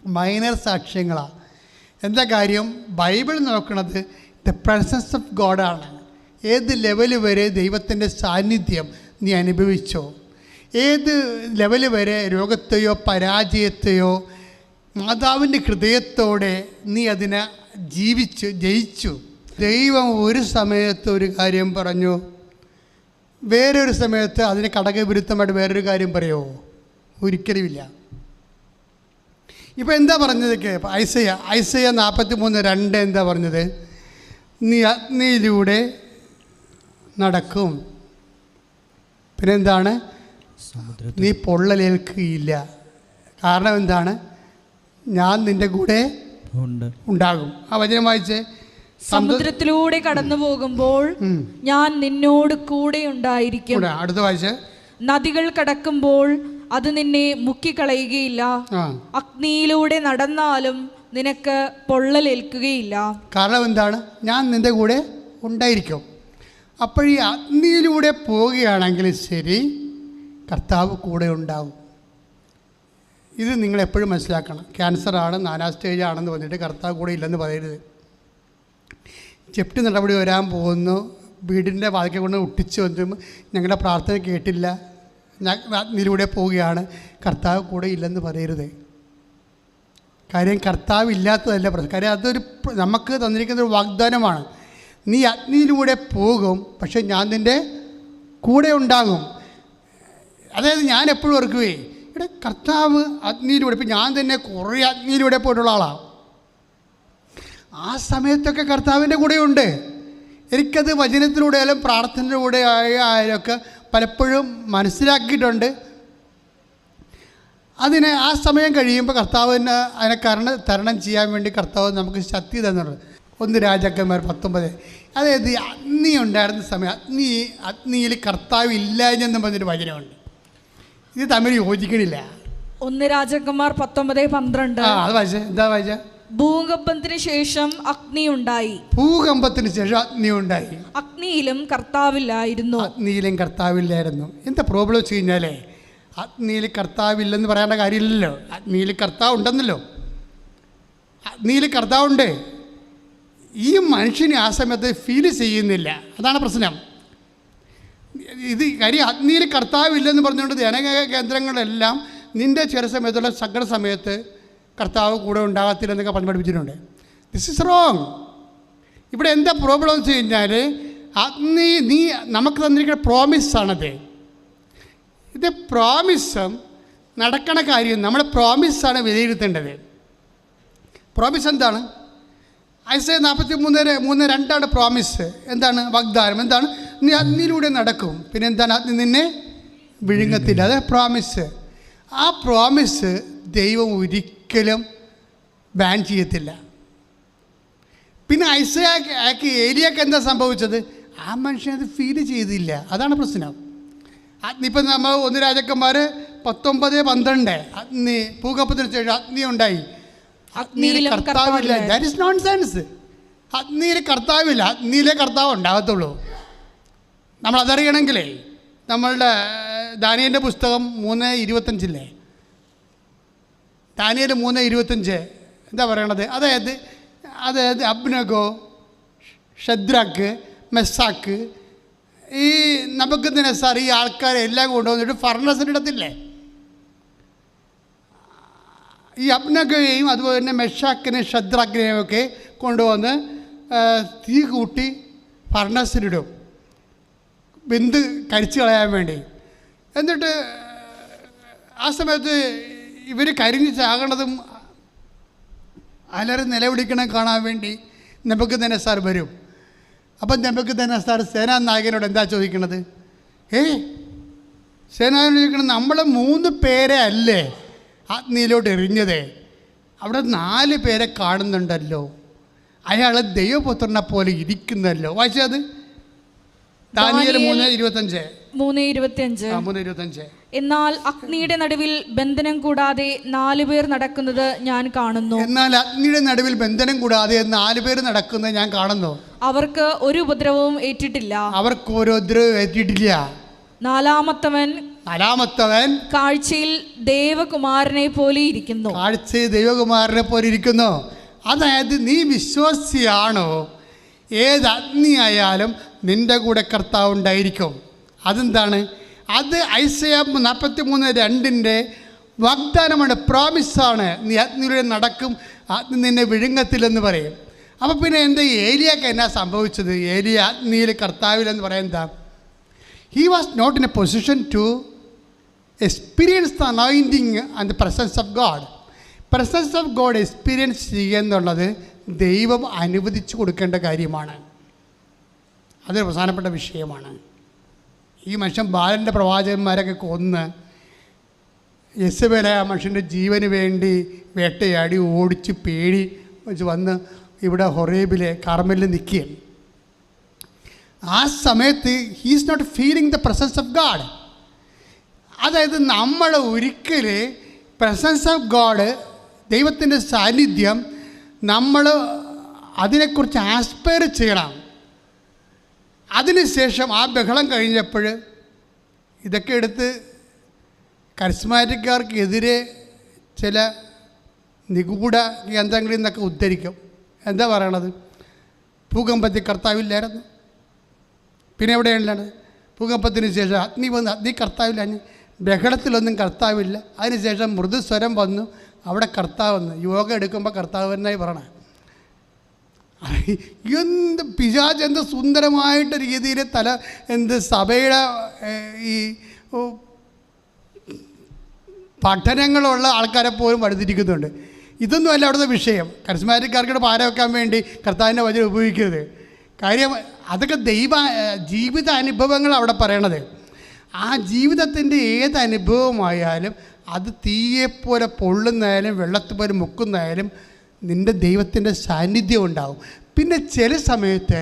മൈനർ സാക്ഷ്യങ്ങളാണ്. എന്താ കാര്യം? ബൈബിൾ നോക്കണത് ദ പ്രസൻസ് ഓഫ് ഗോഡാണ്. ഏത് ലെവൽ വരെ ദൈവത്തിൻ്റെ സാന്നിധ്യം നീ അനുഭവിച്ചോ, ഏത് ലെവൽ വരെ രോഗത്തെയോ പരാജയത്തെയോ മാതാവിൻ്റെ ഹൃദയത്തോടെ നീ അതിനെ ജയിച്ചു. ദൈവം ഒരു സമയത്ത് ഒരു കാര്യം പറഞ്ഞു, വേറൊരു സമയത്ത് അതിന് ഘടകവിരുദ്ധമായിട്ട് വേറൊരു കാര്യം പറയുമോ? ഒരിക്കലുമില്ല. ഇപ്പോൾ എന്താ പറഞ്ഞതൊക്കെ? ഐസയ 43:2 എന്താ പറഞ്ഞത്? നീ അഗ്നിയിലൂടെ നടക്കും, പിന്നെന്താണ്? നീ പൊള്ളലേൽക്കുകയില്ല. കാരണം എന്താണ്? ഞാൻ നിൻ്റെ കൂടെ ഉണ്ടാകും. ആ വചനം വായിച്ചേ. സമുദ്രത്തിലൂടെ കടന്നു പോകുമ്പോൾ ഞാൻ നിന്നോട് കൂടെ ഉണ്ടായിരിക്കും. അടുത്ത വായിച്ചേ. നദികൾ കടക്കുമ്പോൾ അത് നിന്നെ മുക്കിക്കളയുകയില്ല, അഗ്നിയിലൂടെ നടന്നാലും നിനക്ക് പൊള്ളലേൽക്കുകയില്ല. കാരണം എന്താണ്? ഞാൻ നിൻ്റെ കൂടെ ഉണ്ടായിരിക്കും. അപ്പോൾ ഈ അഗ്നിയിലൂടെ പോവുകയാണെങ്കിൽ ശരി, കർത്താവ് കൂടെ ഉണ്ടാവും. ഇത് നിങ്ങളെപ്പോഴും മനസ്സിലാക്കണം. ക്യാൻസറാണ്, 4ാം സ്റ്റേജാണെന്ന് പറഞ്ഞിട്ട് കർത്താവ് കൂടെ ഇല്ലെന്ന് പറയരുത്. ജപ്തി നടപടി വരാൻ പോകുന്നു, വീടിൻ്റെ വാതിൽക്കൽ കൊണ്ട് ഒട്ടിച്ച് വന്നു, ഞങ്ങളുടെ പ്രാർത്ഥന കേട്ടില്ല, ഞാൻ അഗ്നിയിലൂടെ പോവുകയാണ്, കർത്താവ് കൂടെ ഇല്ലെന്ന് പറയരുത്. കാര്യം കർത്താവ് ഇല്ലാത്തതല്ല പ്രശ്നം. കാര്യം അതൊരു നമുക്ക് തന്നിരിക്കുന്നൊരു വാഗ്ദാനമാണ്. നീ അഗ്നിയിലൂടെ പോകും, പക്ഷേ ഞാൻ നിൻ്റെ കൂടെ ഉണ്ടാകും. അതായത് ഞാൻ എപ്പോഴും ഓർക്കുവേ, ഇവിടെ കർത്താവ് അഗ്നിയിലൂടെ, ഇപ്പം ഞാൻ തന്നെ കുറേ അഗ്നിയിലൂടെ പോയിട്ടുള്ള ആളാണ്. ആ സമയത്തൊക്കെ കർത്താവിൻ്റെ കൂടെയുണ്ട്. എനിക്കത് വചനത്തിലൂടെ ആയാലും പ്രാർത്ഥനയിലൂടെ ആയാലൊക്കെ പലപ്പോഴും മനസ്സിലാക്കിയിട്ടുണ്ട്. ആ സമയം കഴിയുമ്പോൾ കർത്താവിന് അതിനെ തരണം ചെയ്യാൻ വേണ്ടി കർത്താവ് നമുക്ക് ശക്തി തന്നുള്ളത്. 1 രാജാക്കന്മാർ 19. അതായത് അഗ്നി ഉണ്ടായിരുന്ന സമയം അഗ്നിയിൽ കർത്താവ് ഇല്ലാഞ്ഞെന്നും പറഞ്ഞൊരു വചനമുണ്ട്. ഇത് തമ്മിൽ യോജിക്കണില്ല. 1 രാജാക്കന്മാർ 19:12. അത് വായിച്ചേ, എന്താ വായിച്ച? ഭൂകമ്പത്തിന് ശേഷം അഗ്നി ഉണ്ടായി. ഭൂകമ്പത്തിന് ശേഷം അഗ്നി ഉണ്ടായി. അഗ്നിയിലും കർത്താവില്ലായിരുന്നു. അഗ്നിയിലും കർത്താവില്ലായിരുന്നു. എന്താ പ്രോബ്ലം വെച്ച് കഴിഞ്ഞാലേ, അഗ്നിയിൽ കർത്താവില്ലെന്ന് പറയേണ്ട കാര്യമില്ലല്ലോ. അഗ്നിയിൽ കർത്താവ് ഉണ്ടെന്നല്ലോ. അഗ്നിയിൽ കർത്താവുണ്ട്. ഈ മനുഷ്യന് ആ സമയത്ത് ഫീൽ ചെയ്യുന്നില്ല. അതാണ് പ്രശ്നം. ഇത് കാര്യം അഗ്നിയിൽ കർത്താവില്ലെന്ന് പറഞ്ഞുകൊണ്ട് ധ്യാന കേന്ദ്രങ്ങളെല്ലാം നിൻ്റെ ചില സമയത്തുള്ള സകല സമയത്ത് കർത്താവ് കൂടെ ഉണ്ടാകത്തില്ലെന്നൊക്കെ പറഞ്ഞ് പഠിപ്പിച്ചിട്ടുണ്ട്. This is wrong. ഇവിടെ എന്താ പ്രോബ്ലം എന്ന് വെച്ച് കഴിഞ്ഞാൽ, നീ നമുക്ക് തന്നിരിക്കുന്ന പ്രോമിസാണത്. ഇത് പ്രോമിസും നടക്കണ കാര്യം നമ്മൾ പ്രോമിസാണ് വിലയിരുത്തേണ്ടത്. പ്രോമിസ് എന്താണ്? ഐസയ 43:2 പ്രോമിസ്. എന്താണ്? വാഗ്ദാനം. എന്താണ്? നീ അഗ്നിയിലൂടെ നടക്കും. പിന്നെ എന്താണ്? അഗ്നി നിന്നെ വിഴുങ്ങത്തില്ല. അത് പ്രോമിസ്. ആ പ്രോമിസ് ദൈവം ഒരിക്കലും ബാൻ ചെയ്യത്തില്ല. പിന്നെ ഏലിയാക്ക് എന്താ സംഭവിച്ചത്? ആ മനുഷ്യനത് ഫീൽ ചെയ്തില്ല. അതാണ് പ്രശ്നം. ഇപ്പം നമ്മൾ 1 രാജാക്കന്മാർ 19:12 അഗ്നി, ഭൂകമ്പത്തിന് ശേഷം അഗ്നി ഉണ്ടായി. അഗ്നിയിൽ കർത്താവില്ല. That is nonsense. അഗ്നിയിൽ കർത്താവില്ല. അഗ്നിയിലെ കർത്താവ് ഉണ്ടാകത്തുള്ളൂ. നമ്മളതറിയണമെങ്കിലേ നമ്മളുടെ ദാനിയേലിൻ്റെ പുസ്തകം 3:25 ദാനിയേൽ 3:25 എന്താ പറയണത്? അതായത് അബ്നഗോ, ഷദ്രാക്ക്, മെസ്സാക്ക്, ഈ നബൂഖദ്നേസർ, ഈ ആൾക്കാരെ എല്ലാം കൊണ്ടുവന്നിട്ട് ഫർണസിനിടത്തില്ലേ. ഈ അബ്നഗോയെയും അതുപോലെ തന്നെ മെഷാക്കിനെയും ഷദ്രാക്കിനെയും ഒക്കെ കൊണ്ടുവന്ന് തീ കൂട്ടി ഫർണസിനിടും, വെന്ത് കരിച്ചു കളയാൻ വേണ്ടി. എന്നിട്ട് ആ സമയത്ത് ഇവർ കരിഞ്ഞ് ചാകണതും അലറി നിലവിളിക്കണം കാണാൻ വേണ്ടി നെബൂഖദ്നേസർ വരും. അപ്പം നെബൂഖദ്നേസർ സേനാനായകനോട് എന്താ ചോദിക്കണത്? സേനാനായകനോട് ചോദിക്കണത്, നമ്മൾ 3 പേരെ അല്ലേ അഗ്നിയിലോട്ട് എറിഞ്ഞത്? അവിടെ 4 പേരെ കാണുന്നുണ്ടല്ലോ. അയാൾ ദൈവപുത്രനെ പോലെ ഇരിക്കുന്നല്ലോ. വായിച്ചത് ദാനിയേൽ 3:25. എന്നാൽ അഗ്നിയുടെ നടുവിൽ ബന്ധനം കൂടാതെ 4 പേർ നടക്കുന്നത് ഞാൻ കാണുന്നു. എന്നാൽ അഗ്നിയുടെ നടുവിൽ ബന്ധനം കൂടാതെ 4 പേർ നടക്കുന്നത് ഞാൻ കാണുന്നു. അവർക്ക് ഒരു ഉപദ്രവവും ഏറ്റിട്ടില്ല. നാലാമത്തവൻ കാഴ്ചയിൽ ദേവകുമാരനെ പോലെ ഇരിക്കുന്നു. അതായത് നീ വിശ്വാസിയാണോ, ഏത് അഗ്നി ആയാലും നിൻ്റെ കൂടെ കർത്താവ് ഉണ്ടായിരിക്കും. അതെന്താണ്? അത് ഐസയ 43:2 വാഗ്ദാനമാണ്, പ്രോമിസാണ്. നീ അഗ്നിയിലൂടെ നടക്കും, അഗ്നി നിന്നെ വിഴുങ്ങത്തില്ലെന്ന് പറയും. അപ്പോൾ പിന്നെ എന്താ ഏലിയാക്ക് എന്നാ സംഭവിച്ചത്? ഏലിയ അഗ്നിയിൽ കർത്താവിലെന്ന് പറയാൻ എന്താ? He was not in a position to experience the anointing and the presence of God. Presence of God experience ചെയ്യുക എന്നുള്ളത് ദൈവം അനുവദിച്ചു കൊടുക്കേണ്ട കാര്യമാണ്. അതൊരു പ്രധാനപ്പെട്ട വിഷയമാണ്. ഈ മനുഷ്യൻ ബാലൻ്റെ പ്രവാചകന്മാരൊക്കെ കൊന്ന് യെസബേൽ ആ മനുഷ്യൻ്റെ ജീവന് വേണ്ടി വേട്ടയാടി ഓടിച്ച് പേടി വെച്ച് വന്ന് ഇവിടെ ഹൊറേബിലെ കർമ്മലിൽ നിൽക്കുകയും ആ സമയത്ത് he's not feeling the presence of God. അതായത് നമ്മൾ ഒരിക്കൽ പ്രസൻസ് ഓഫ് ഗോഡ്, ദൈവത്തിൻ്റെ സാന്നിധ്യം, നമ്മൾ അതിനെക്കുറിച്ച് ആസ്പയർ ചെയ്യണം. അതിനുശേഷം ആ ബഹളം കഴിഞ്ഞപ്പോൾ ഇതൊക്കെ എടുത്ത് കരിസ്മാറ്റിക്കാർക്കെതിരെ ചില നിഗൂഢ കേന്ദ്രങ്ങളിൽ നിന്നൊക്കെ ഉദ്ധരിക്കും. എന്താ പറയണത്? ഭൂകമ്പത്തിൽ കർത്താവില്ലായിരുന്നു. പിന്നെ എവിടെയുള്ളത്? ഭൂകമ്പത്തിന് ശേഷം അഗ്നി വന്ന്, അഗ്നി കർത്താവില്ല. ബഹളത്തിലൊന്നും കർത്താവില്ല. അതിനുശേഷം മൃദുസ്വരം വന്നു, അവിടെ കർത്താവ് വന്നു. യോഗ എടുക്കുമ്പോൾ കർത്താവ് എന്നായി പറയണേ. എന്ത് പിശാച് എന്ത് സുന്ദരമായിട്ട് രീതിയിൽ സഭയുടെ ഈ പഠനങ്ങളുള്ള ആൾക്കാരെ പോലും വഴിതിരിക്കുന്നുണ്ട്. ഇതൊന്നും അല്ല അവിടുത്തെ വിഷയം. കരിസ്മാറ്റിക്കാർക്കിടെ പാര വെക്കാൻ വേണ്ടി കർത്താവിൻ്റെ വചനം ഉപയോഗിക്കരുത്. കാര്യം അതൊക്കെ ജീവിത അനുഭവങ്ങൾ അവിടെ പറയണത്. ആ ജീവിതത്തിൻ്റെ ഏത് അനുഭവമായാലും അത് തീയെപ്പോലെ പൊള്ളുന്നതായാലും വെള്ളത്തുപോലെ മുക്കുന്നതായാലും നിൻ്റെ ദൈവത്തിൻ്റെ സാന്നിധ്യം ഉണ്ടാവും. പിന്നെ ചില സമയത്ത്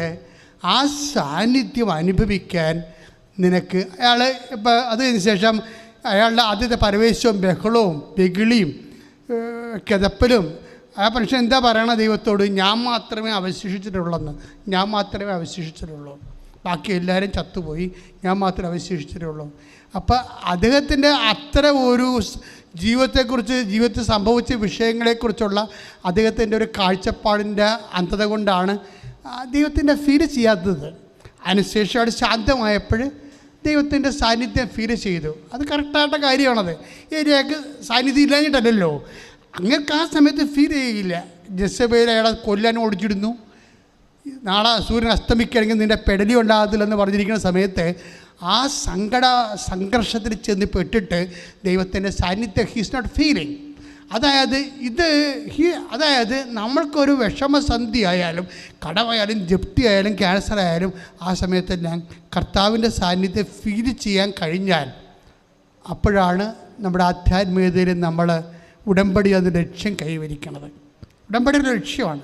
ആ സാന്നിധ്യം അനുഭവിക്കാൻ നിനക്ക് അയാൾ ഇപ്പം അതിന് ശേഷം അയാളുടെ ആദ്യത്തെ പരവേശവും ബഹളവും വെകിളിയും കിതപ്പലും ആ മനുഷ്യൻ എന്താ പറയണ ദൈവത്തോട്, ഞാൻ മാത്രമേ അവശേഷിച്ചിട്ടുള്ളെന്ന്, ഞാൻ മാത്രമേ അവശേഷിച്ചിട്ടുള്ളൂ, ബാക്കി എല്ലാവരും ചത്തുപോയി, ഞാൻ മാത്രമേ അവശേഷിച്ചിട്ടുള്ളൂ. അപ്പം അദ്ദേഹത്തിൻ്റെ അത്ര ഒരു ജീവിതത്തെക്കുറിച്ച്, ജീവിതത്തിൽ സംഭവിച്ച വിഷയങ്ങളെക്കുറിച്ചുള്ള അദ്ദേഹത്തിൻ്റെ ഒരു കാഴ്ചപ്പാടിൻ്റെ അന്ധത കൊണ്ടാണ് ദൈവത്തിൻ്റെ ഫീൽ ചെയ്യാത്തത്. അതിനുശേഷം അവിടെ ശാന്തമായപ്പോൾ ദൈവത്തിൻ്റെ സാന്നിധ്യം ഫീൽ ചെയ്തു. അത് കറക്റ്റായിട്ട് കാര്യമാണത്. ഏരിയക്ക് സാന്നിധ്യം ഇല്ലാഞ്ഞിട്ടല്ലല്ലോ, അങ്ങക്ക് ആ സമയത്ത് ഫീൽ ചെയ്യില്ല. ജെസബേൽ അയാളെ കൊല്ലാൻ ഓടിച്ചിടുന്നു, നാളെ സൂര്യൻ അസ്തമിക്കുകയാണെങ്കിൽ നിൻ്റെ പെടലി ഉണ്ടാകത്തില്ലെന്ന് പറഞ്ഞിരിക്കുന്ന സമയത്ത് ആ സംഘർഷത്തിൽ ചെന്ന് പെട്ടിട്ട് ദൈവത്തിൻ്റെ സാന്നിധ്യം ഹീസ് നോട്ട് ഫീലിംഗ്. അതായത് നമ്മൾക്കൊരു വിഷമസന്ധി ആയാലും കടമായാലും ജപ്തി ആയാലും ക്യാൻസർ ആയാലും ആ സമയത്തെല്ലാം കർത്താവിൻ്റെ സാന്നിധ്യം ഫീൽ ചെയ്യാൻ കഴിഞ്ഞാൽ അപ്പോഴാണ് നമ്മുടെ ആധ്യാത്മികതയിൽ നമ്മൾ ഉടമ്പടി അത് ലക്ഷ്യം കൈവരിക്കുന്നത്. ഉടമ്പടി ഒരു ലക്ഷ്യമാണ്,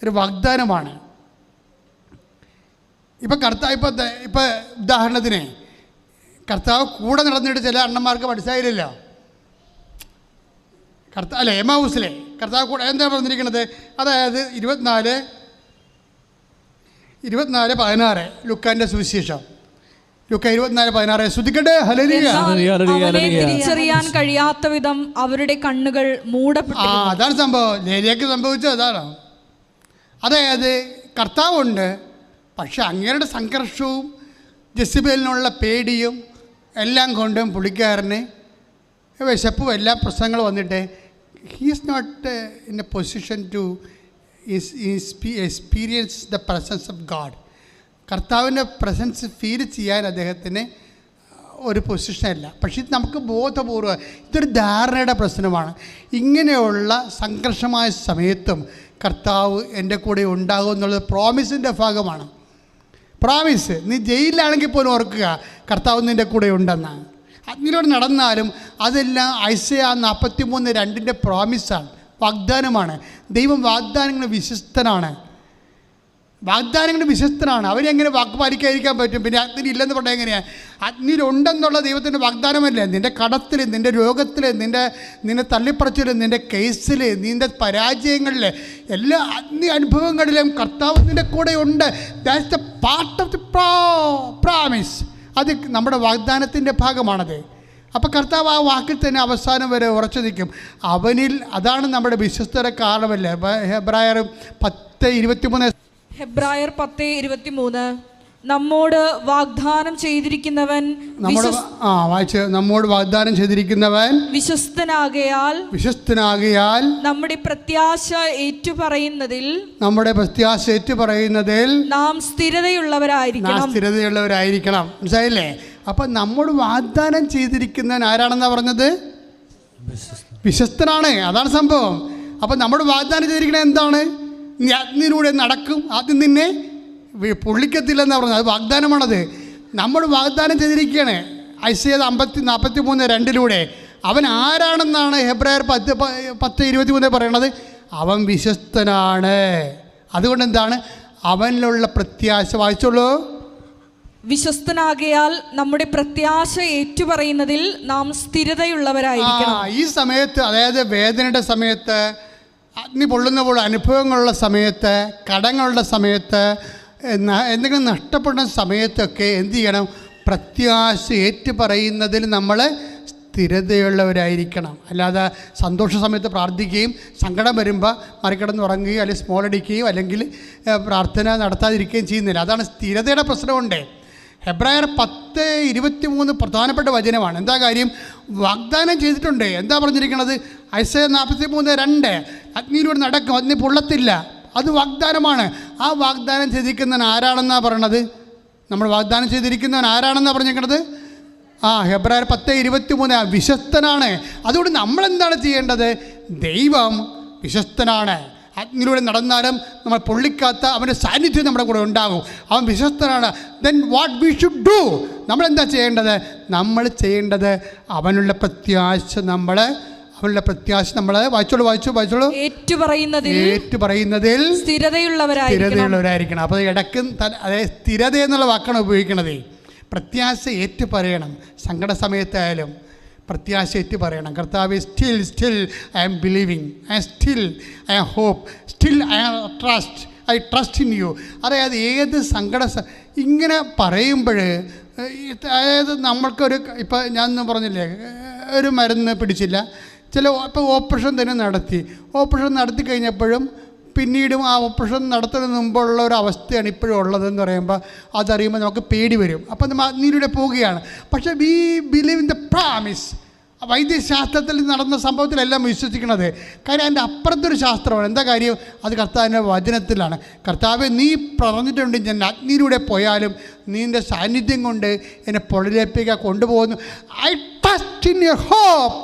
ഒരു വാഗ്ദാനമാണ്. ഇപ്പം ഉദാഹരണത്തിന് കർത്താവ് കൂടെ നടന്നിട്ട് ചില അണ്ണന്മാർക്ക് മനസ്സിലായില്ലല്ലോ. അല്ലേ, എമ്മാവൂസിലെ കർത്താവ് കൂടെ എന്താ പറഞ്ഞിരിക്കുന്നത്? അതായത് 24:16 ലുക്കാൻ്റെ സുവിശേഷം, ലുക്ക 24:16 ശ്രദ്ധിക്കട്ടെ. തിരിച്ചറിയാൻ കഴിയാത്ത വിധം അവരുടെ കണ്ണുകൾ മൂടപ്പെട്ടു. അതാണ് സംഭവം. ലേലിയക്ക് സംഭവിച്ചത് അതാണ്. അതായത് കർത്താവുണ്ട്, പക്ഷെ അങ്ങേരുടെ സംഘർഷവും ജെസിബേലിനുള്ള പേടിയും എല്ലാം കൊണ്ടും പുള്ളിക്കാരന് വിശപ്പും എല്ലാ പ്രശ്നങ്ങളും വന്നിട്ട് he is not in a position to experience the presence of God. കർത്താവിൻ്റെ പ്രസൻസ് ഫീൽ ചെയ്യാൻ അദ്ദേഹത്തിന് ഒരു പൊസിഷനല്ല. പക്ഷേ ഇത് നമുക്ക് ബോധപൂർവ്വം ഇതൊരു ധാരണയുടെ പ്രശ്നമാണ്. ഇങ്ങനെയുള്ള സംഘർഷമായ സമയത്തും കർത്താവ് എൻ്റെ കൂടെ ഉണ്ടാകും എന്നുള്ളത് പ്രോമിസിൻ്റെ ഭാഗമാണ്. പ്രോമിസ്. നീ ജയിലിലാണെങ്കിൽ പോലും ഓർക്കുക കർത്താവ് നിൻ്റെ കൂടെ ഉണ്ടെന്നാണ്. അഗ്നിയിലൂടെ നടന്നാലും അതെല്ലാം ഐസയ 43:2 പ്രോമിസാണ്, വാഗ്ദാനമാണ്. ദൈവം വാഗ്ദാനങ്ങൾ വിശ്വസ്തനാണ്. അവരെങ്ങനെ വാക്ക് പാലിക്കാതിരിക്കാൻ പറ്റും? പിന്നെ അഗ്നി ഇല്ലെന്ന് പറഞ്ഞാൽ എങ്ങനെയാണ്? അഗ്നിയിലുണ്ടെന്നുള്ള ദൈവത്തിൻ്റെ വാഗ്ദാനമല്ലേ? നിൻ്റെ കടത്തിൽ, നിൻ്റെ രോഗത്തിൽ, നിന്നെ തള്ളിപ്പറച്ചിൽ, നിൻ്റെ കേസിൽ, നിൻ്റെ പരാജയങ്ങളിൽ, എല്ലാ അഗ്നി അനുഭവങ്ങളിലും കർത്താവ് നിൻ്റെ കൂടെ ഉണ്ട്. That's the part of the promise. അത് നമ്മുടെ വാഗ്ദാനത്തിൻ്റെ ഭാഗമാണത്. അപ്പോൾ കർത്താവ് ആ വാക്കിൽ തന്നെ അവസാനം വരെ ഉറച്ചു നിൽക്കും. അവനിൽ അതാണ് നമ്മുടെ വിശ്വസ്തയുടെ കാരണമല്ലേ. ഹെബ്രായർ 10:23 നമ്മോട് വാഗ്ദാനം ചെയ്തിരിക്കുന്നവൻ വിശ്വസ്തനാകയാൽ നമ്മുടെ പ്രത്യാശ ഏറ്റുപറയുന്നതിൽ നാം സ്ഥിരതയുള്ളവരായിരിക്കണം. മനസ്സിലായില്ലേ? അപ്പം നമ്മോട് വാഗ്ദാനം ചെയ്തിരിക്കുന്നവൻ ആരാണെന്നാ പറഞ്ഞത്? വിശ്വസ്തനാണ്. അതാണ് സംഭവം. അപ്പം നമ്മോട് വാഗ്ദാനം ചെയ്തിരിക്കുന്നത് എന്താണ്? നീ അഗ്നിയിലൂടെ നടക്കും, ആദ്യം നിന്നെ പൊള്ളിക്കത്തില്ലെന്നാണ് പറഞ്ഞത്. അത് വാഗ്ദാനമാണത്. നമ്മൾ വാഗ്ദാനം ചെയ്തിരിക്കുകയാണ്. ഐസയ 43:2 അവൻ ആരാണെന്നാണ് ഹെബ്രായർ 10:23 പറയണത്? അവൻ വിശ്വസ്തനാണ്. അതുകൊണ്ട് എന്താണ്? അവനിലുള്ള പ്രത്യാശ. വായിച്ചോളൂ. വിശ്വസ്തനാകയാൽ നമ്മുടെ പ്രത്യാശ ഏറ്റുപറയുന്നതിൽ നാം സ്ഥിരതയുള്ളവരായിരിക്കണം. ഈ സമയത്ത്, അതായത് വേദനയുടെ സമയത്ത്, അഗ്നി പൊള്ളുന്ന പോലെ അനുഭവങ്ങളുള്ള സമയത്ത്, കടങ്ങളുടെ സമയത്ത്, എന്തെങ്കിലും നഷ്ടപ്പെടുന്ന സമയത്തൊക്കെ എന്ത് ചെയ്യണം? പ്രത്യാശ ഏറ്റുപറയുന്നതിൽ നമ്മൾ സ്ഥിരതയുള്ളവരായിരിക്കണം. അല്ലാതെ സന്തോഷ സമയത്ത് പ്രാർത്ഥിക്കുകയും സങ്കടം വരുമ്പോൾ മറികടന്ന് ഉറങ്ങുകയും അല്ലെങ്കിൽ സ്മോളടിക്കുകയും അല്ലെങ്കിൽ പ്രാർത്ഥന നടത്താതിരിക്കുകയും ചെയ്യുന്നില്ല. അതാണ് സ്ഥിരതയുടെ പ്രശ്നമുണ്ട്. ഹെബ്രായർ 10:23 പ്രധാനപ്പെട്ട വചനമാണ്. എന്താ കാര്യം? വാഗ്ദാനം ചെയ്തിട്ടുണ്ട്. എന്താ പറഞ്ഞിരിക്കുന്നത്? ഐസയ 43:2 അഗ്നിയിലൂടെ നടക്കും, അഗ്നി പൊള്ളത്തില്ല. അത് വാഗ്ദാനമാണ്. ആ വാഗ്ദാനം ചെയ്തിരിക്കുന്നവൻ ആരാണെന്നാണ് പറയണത്? നമ്മൾ വാഗ്ദാനം ചെയ്തിരിക്കുന്നവൻ ആരാണെന്നാണ് പറഞ്ഞിരിക്കുന്നത്? ഹെബ്രായർ 10:23 വിശ്വസ്തനാണ്. അതുകൊണ്ട് നമ്മളെന്താണ് ചെയ്യേണ്ടത്? ദൈവം വിശ്വസ്തനാണ്. അഗ്നിയിലൂടെ നടന്നാലും നമ്മൾ പൊള്ളിക്കാത്ത അവൻ്റെ സാന്നിധ്യം നമ്മുടെ കൂടെ ഉണ്ടാകും. അവൻ വിശ്വസ്തനാണ്. Then what we should do? നമ്മളെന്താ ചെയ്യേണ്ടത്? നമ്മൾ ചെയ്യേണ്ടത് അവനുള്ള പ്രത്യാശ നമ്മൾ വായിച്ചോളൂ. ഏറ്റുപറയുന്നതിൽ സ്ഥിരതയുള്ളവരായിരിക്കണം. അപ്പോൾ ഇടയ്ക്ക് അതായത് സ്ഥിരത എന്നുള്ള വാക്കാണ് ഉപയോഗിക്കണത്. പ്രത്യാശ ഏറ്റുപറയണം. സങ്കട സമയത്തായാലും പ്രത്യാശ ഏറ്റുപറയണം. കർത്താവേ, still I am believing, still I am hope, still I trust in you. അതായത് ഏത് ഇങ്ങനെ പറയുമ്പോൾ, അതായത് നമ്മൾക്കൊരു ഇപ്പോൾ ഞാൻ പറഞ്ഞില്ലേ, ഒരു മരുന്ന് പിടിച്ചില്ല, ഇപ്പോൾ ഓപ്പറേഷൻ തന്നെ നടത്തി കഴിഞ്ഞപ്പോഴും പിന്നീടും ആ ഓപ്പറേഷൻ നടത്തുന്നതിന് മുമ്പുള്ള ഒരു അവസ്ഥയാണ് ഇപ്പോഴും ഉള്ളതെന്ന് പറയുമ്പോൾ അതറിയുമ്പോൾ നമുക്ക് പേടി വരും. അപ്പം നമ്മൾ അഗ്നിയിലൂടെ പോവുകയാണ്. പക്ഷേ വി ബിലീവ് ഇൻ ദ പ്രാമിസ്. വൈദ്യശാസ്ത്രത്തിൽ നടന്ന സംഭവത്തിലെല്ലാം വിശ്വസിക്കുന്നത്. കാര്യം അതിൻ്റെ അപ്പുറത്തൊരു ശാസ്ത്രമാണ്. എന്താ കാര്യം? അത് കർത്താവിൻ്റെ വചനത്തിലാണ്. കർത്താവ്, നീ പറഞ്ഞിട്ടുണ്ട് ഞാൻ അഗ്നിയിലൂടെ പോയാലും നിൻ്റെ സാന്നിധ്യം കൊണ്ട് എന്നെ പൊള്ളലേപ്പിക്കാൻ കൊണ്ടുപോകുന്നു. I trust in your hope.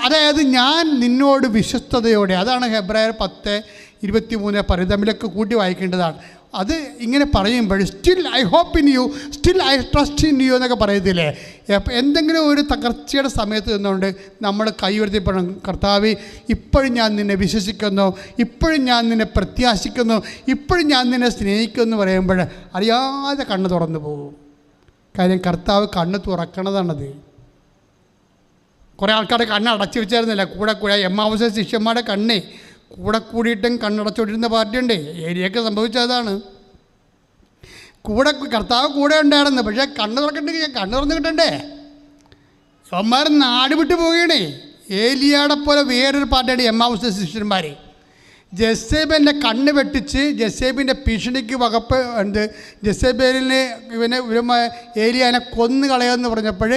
അതായത് ഞാൻ നിന്നോട് വിശ്വസ്തയോടെ, അതാണ് ഹെബ്രായർ 10:23 പറയും. തമ്മിലൊക്കെ കൂട്ടി വായിക്കേണ്ടതാണ്. അത് ഇങ്ങനെ പറയുമ്പോൾ still I hope in you, still I trust in you എന്നൊക്കെ പറയത്തില്ലേ. എന്തെങ്കിലും ഒരു തകർച്ചയുടെ സമയത്ത് നിന്നുകൊണ്ട് നമ്മൾ കൈ ഉയർത്തിപ്പെടണം. കർത്താവേ, ഇപ്പോഴും ഞാൻ നിന്നെ വിശ്വസിക്കുന്നു, ഇപ്പോഴും ഞാൻ നിന്നെ പ്രത്യാശിക്കുന്നു, ഇപ്പോഴും ഞാൻ നിന്നെ സ്നേഹിക്കുന്നു എന്ന് പറയുമ്പോൾ അറിയാതെ കണ്ണ് തുറന്നു പോകും. കാര്യം കർത്താവ് കണ്ണ് തുറക്കണതാണത്. കുറേ ആൾക്കാരുടെ കണ്ണ് അടച്ചു വെച്ചായിരുന്നില്ല. കൂടെ എമ്മാവൂസ് ശിഷ്യന്മാരുടെ കണ്ണേ കൂടിയിട്ടും കണ്ണടച്ചുകൊണ്ടിരുന്ന പാർട്ടിയുണ്ട്. ഏരിയയൊക്കെ സംഭവിച്ചതാണ്. കർത്താവ് കൂടെ ഉണ്ടായിരുന്നു. പക്ഷേ കണ്ണ് തുറന്നു കിട്ടണ്ടേ? അവന്മാർ നാട് വിട്ടു പോവുകയാണേ. ഏലിയാടെ പോലെ വേറൊരു പാർട്ടിയാണ് എമ്മാവൂസ് ശിഷ്യന്മാർ. ജെസേബിൻ്റെ കണ്ണ് വെട്ടിച്ച് ജെസേബിൻ്റെ ഭീഷണിക്ക് വകപ്പ് ജെസേബേലിനെ ഏലിയാനെ കൊന്നു കളയുമെന്ന് പറഞ്ഞപ്പോൾ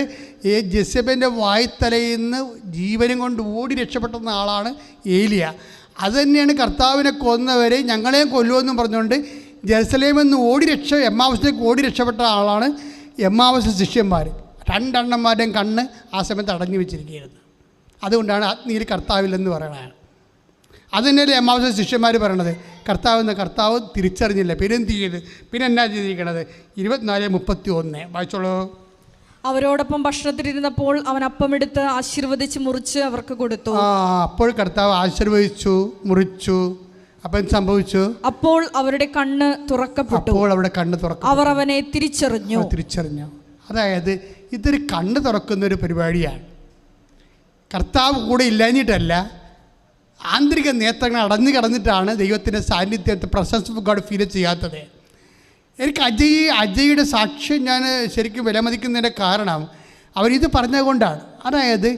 ജെസേബിൻ്റെ വായ്ത്തലയിൽ നിന്ന് ജീവനും കൊണ്ട് ഓടി രക്ഷപ്പെടുന്ന ആളാണ് ഏലിയ. അതുതന്നെയാണ് കർത്താവിനെ കൊന്നവരെ ഞങ്ങളെയും കൊല്ലുമെന്നും പറഞ്ഞുകൊണ്ട് ജെറുസലേമിൽ നിന്ന് എമ്മാവൂസിലേക്ക് ഓടി രക്ഷപ്പെട്ട ആളാണ് എമ്മാവൂസ് ശിഷ്യന്മാർ. രണ്ടെണ്ണന്മാരുടെയും കണ്ണ് ആ സമയത്ത് അടഞ്ഞു വെച്ചിരിക്കുകയായിരുന്നു. അതുകൊണ്ടാണ് അഗ്നിയിൽ കർത്താവില്ലെന്ന് പറയണതാണ്. അതുതന്നെയല്ലേ എമ്മാവൂസ് ശിഷ്യന്മാർ പറയണത്. കർത്താവ് തിരിച്ചറിഞ്ഞില്ല. പിന്നെ എന്നാ ചെയ്തിരിക്കണത്? 24:31 വായിച്ചോളൂ. അവരോടൊപ്പം ഭക്ഷണത്തിലിരുന്നപ്പോൾ അവൻ അപ്പമെടുത്ത് ആശീർവദിച്ച് മുറിച്ച് അവർക്ക് കൊടുത്തു. അപ്പോൾ കർത്താവ് ആശീർവദിച്ചു, മുറിച്ചു. അപ്പം സംഭവിച്ചു, അപ്പോൾ അവരുടെ കണ്ണ് തുറക്കപ്പെട്ടു. അവർ അവനെ തിരിച്ചറിഞ്ഞു. അതായത് ഇതൊരു കണ്ണ് തുറക്കുന്നൊരു പരിപാടിയാണ്. കർത്താവ് കൂടെ ഇല്ലാഞ്ഞിട്ടല്ല, ആന്തരിക നേത്രങ്ങൾ അടഞ്ഞു കിടന്നിട്ടാണ് ദൈവത്തിൻ്റെ സാന്നിധ്യത്തെ പ്രസൻസ് ഓഫ് ഗോഡ് ഫീൽ ചെയ്യാത്തത്. എനിക്ക് അജയുടെ സാക്ഷ്യം ഞാൻ ശരിക്കും വിലമതിക്കുന്നതിൻ്റെ കാരണം അവരിത് പറഞ്ഞതുകൊണ്ടാണ്. അതായത്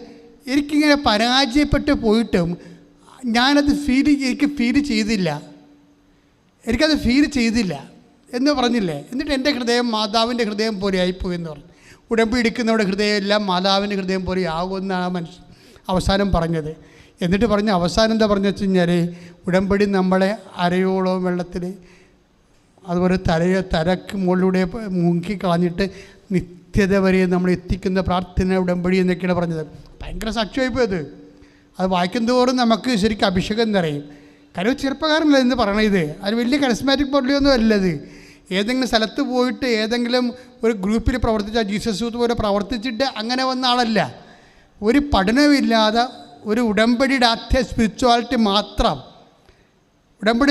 എനിക്കിങ്ങനെ പരാജയപ്പെട്ട് പോയിട്ടും എനിക്ക് ഫീൽ ചെയ്തില്ല എന്ന് പറഞ്ഞില്ലേ. എന്നിട്ട് എൻ്റെ ഹൃദയം മാതാവിൻ്റെ ഹൃദയം പോലെ ആയിപ്പോയി എന്ന് പറഞ്ഞു. ഉടമ്പടി എടുക്കുന്നവരുടെ ഹൃദയം എല്ലാം മാതാവിൻ്റെ ഹൃദയം പോലെ ആകുമെന്നാണ് മനുഷ്യൻ അവസാനം പറഞ്ഞത്. എന്നിട്ട് അവസാനം എന്താ പറഞ്ഞു വെച്ച് കഴിഞ്ഞാൽ, ഉടമ്പടി നമ്മളെ അരയോളം വെള്ളത്തിൽ അതുപോലെ തലയ്ക്ക് മുകളിലൂടെ മുങ്ങിക്കളഞ്ഞിട്ട് നിത്യത വരെ നമ്മൾ എത്തിക്കുന്ന പ്രാർത്ഥന ഉടമ്പടി എന്നൊക്കെയാണ് പറഞ്ഞത്. ഭയങ്കര സാക്ഷ്യമായിപ്പോയത്. അത് വായിക്കും തോറും നമുക്ക് ശരിക്കും അഭിഷേകം നിറയും. കാര്യം ചെറുപ്പക്കാരനല്ല എന്ന് പറയണത്. അത് വലിയ കരസ്മാറ്റിക് പൊള്ളിയൊന്നും അല്ലത്. ഏതെങ്കിലും സ്ഥലത്ത് പോയിട്ട് ഏതെങ്കിലും ഒരു ഗ്രൂപ്പിൽ പ്രവർത്തിച്ച ജീസസ് യൂത്ത് പോലെ പ്രവർത്തിച്ചിട്ട് അങ്ങനെ വന്ന ആളല്ല. ഒരു പഠനമില്ലാതെ ഒരു ഉടമ്പടിയുടെ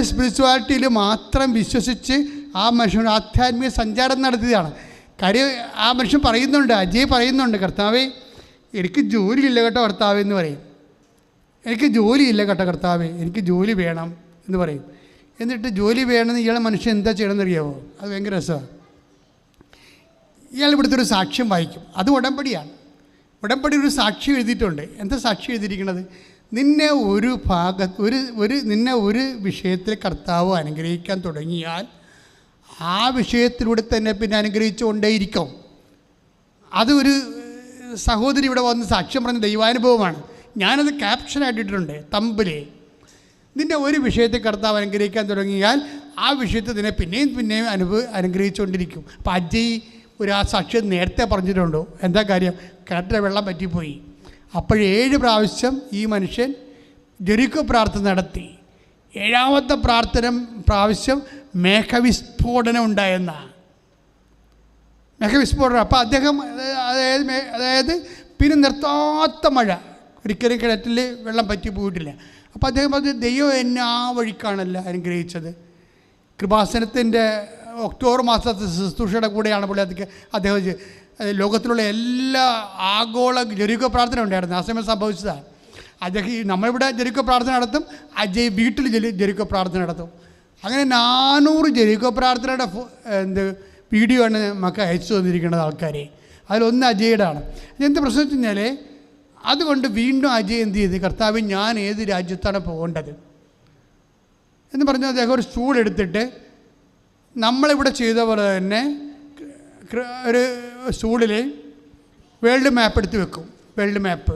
സ്പിരിച്വാലിറ്റിയിൽ മാത്രം വിശ്വസിച്ച് ആ മനുഷ്യൻ ആധ്യാത്മിക സഞ്ചാരം നടത്തിയതാണ്. കാര്യം ആ മനുഷ്യൻ അജയ് പറയുന്നുണ്ട്, കർത്താവേ എനിക്ക് ജോലിയില്ല കേട്ടോ കർത്താവേ എന്ന് പറയും. എനിക്ക് ജോലിയില്ല കേട്ടോ കർത്താവേ, എനിക്ക് ജോലി വേണം എന്ന് പറയും. എന്നിട്ട് ജോലി വേണമെന്ന് ഇയാളെ മനുഷ്യൻ എന്താ ചെയ്യണമെന്നറിയാമോ? അത് ഭയങ്കര രസമാണ്. ഇയാൾ ഇവിടുത്തെ ഒരു സാക്ഷ്യം വായിക്കും. അത് ഉടമ്പടിയാണ്. ഉടമ്പടി ഒരു സാക്ഷി എഴുതിയിട്ടുണ്ട്. എന്താ സാക്ഷി എഴുതിയിരിക്കുന്നത്? നിന്നെ ഒരു വിഷയത്തിൽ കർത്താവ് അനുഗ്രഹിക്കാൻ തുടങ്ങിയാൽ ആ വിഷയത്തിലൂടെ തന്നെ പിന്നെ അനുഗ്രഹിച്ചു കൊണ്ടേയിരിക്കും. അതൊരു സഹോദരി ഇവിടെ വന്ന് സാക്ഷ്യം പറഞ്ഞ ദൈവാനുഭവമാണ്. ഞാനത് ക്യാപ്ഷനായിട്ടിട്ടുണ്ട് തമ്പിൽ. നിന്നെ ഒരു വിഷയത്തിൽ കർത്താവ് അനുഗ്രഹിക്കാൻ തുടങ്ങിയാൽ ആ വിഷയത്തിൽ നിന്നെ പിന്നെയും അനുഗ്രഹിച്ചുകൊണ്ടിരിക്കും. അപ്പോൾ അജയ് ആ സാക്ഷ്യം നേരത്തെ പറഞ്ഞിട്ടുണ്ടോ? എന്താ കാര്യം? കിണറ്റിലെ വെള്ളം പറ്റിപ്പോയി. അപ്പോൾ 7 പ്രാവശ്യം ഈ മനുഷ്യൻ ജെറിക്കോ പ്രാർത്ഥന നടത്തി. 7ാമത്തെ പ്രാവശ്യം മേഘവിസ്ഫോടനം ഉണ്ടായെന്ന മേഘവിസ്ഫോടനം. അപ്പോൾ അദ്ദേഹം അതായത് പിന്നെ നിർത്താത്ത മഴ, ഒരിക്കലും കിണറ്റിൽ വെള്ളം പറ്റി പോയിട്ടില്ല. അപ്പോൾ അദ്ദേഹം പറഞ്ഞു, ദൈവം എന്നെ ആ വഴിക്കാണല്ല അനുഗ്രഹിച്ചത്. കൃപാസനത്തിൻ്റെ ഒക്ടോബർ മാസത്തെ ശുശ്രൂഷയുടെ കൂടെയാണ് പുള്ളി അദ്ദേഹം ലോകത്തിലുള്ള എല്ലാ ആഗോള ജെറിക്കോ പ്രാർത്ഥന ഉണ്ടായിരുന്നു. ആ സമയം സംഭവിച്ചതാണ്. അദ്ദേഹം നമ്മളിവിടെ ജെറിക്കോ പ്രാർത്ഥന നടത്തും, അജയ് വീട്ടിൽ ജെറിക്കോ പ്രാർത്ഥന നടത്തും. അങ്ങനെ 400 ജെറിക്കോ പ്രാർത്ഥനയുടെ വീഡിയോ ആണ് നമുക്ക് അയച്ചു തന്നിരിക്കുന്നത് ആൾക്കാരെ. അതിലൊന്ന് അജയുടെ ആണ്. എന്ത് പ്രശ്നം വെച്ച് കഴിഞ്ഞാൽ, അതുകൊണ്ട് വീണ്ടും അജയ് എന്ത് ചെയ്ത്, കർത്താവ് ഞാൻ ഏത് രാജ്യത്താണ് പോകേണ്ടത് എന്ന് പറഞ്ഞ് അദ്ദേഹം ഒരു സ്റ്റൂൾ എടുത്തിട്ട് നമ്മളിവിടെ ചെയ്ത പോലെ തന്നെ ഒരു സ്റ്റൂളിൽ വേൾഡ് മാപ്പ് എടുത്ത് വെക്കും. വേൾഡ് മാപ്പ്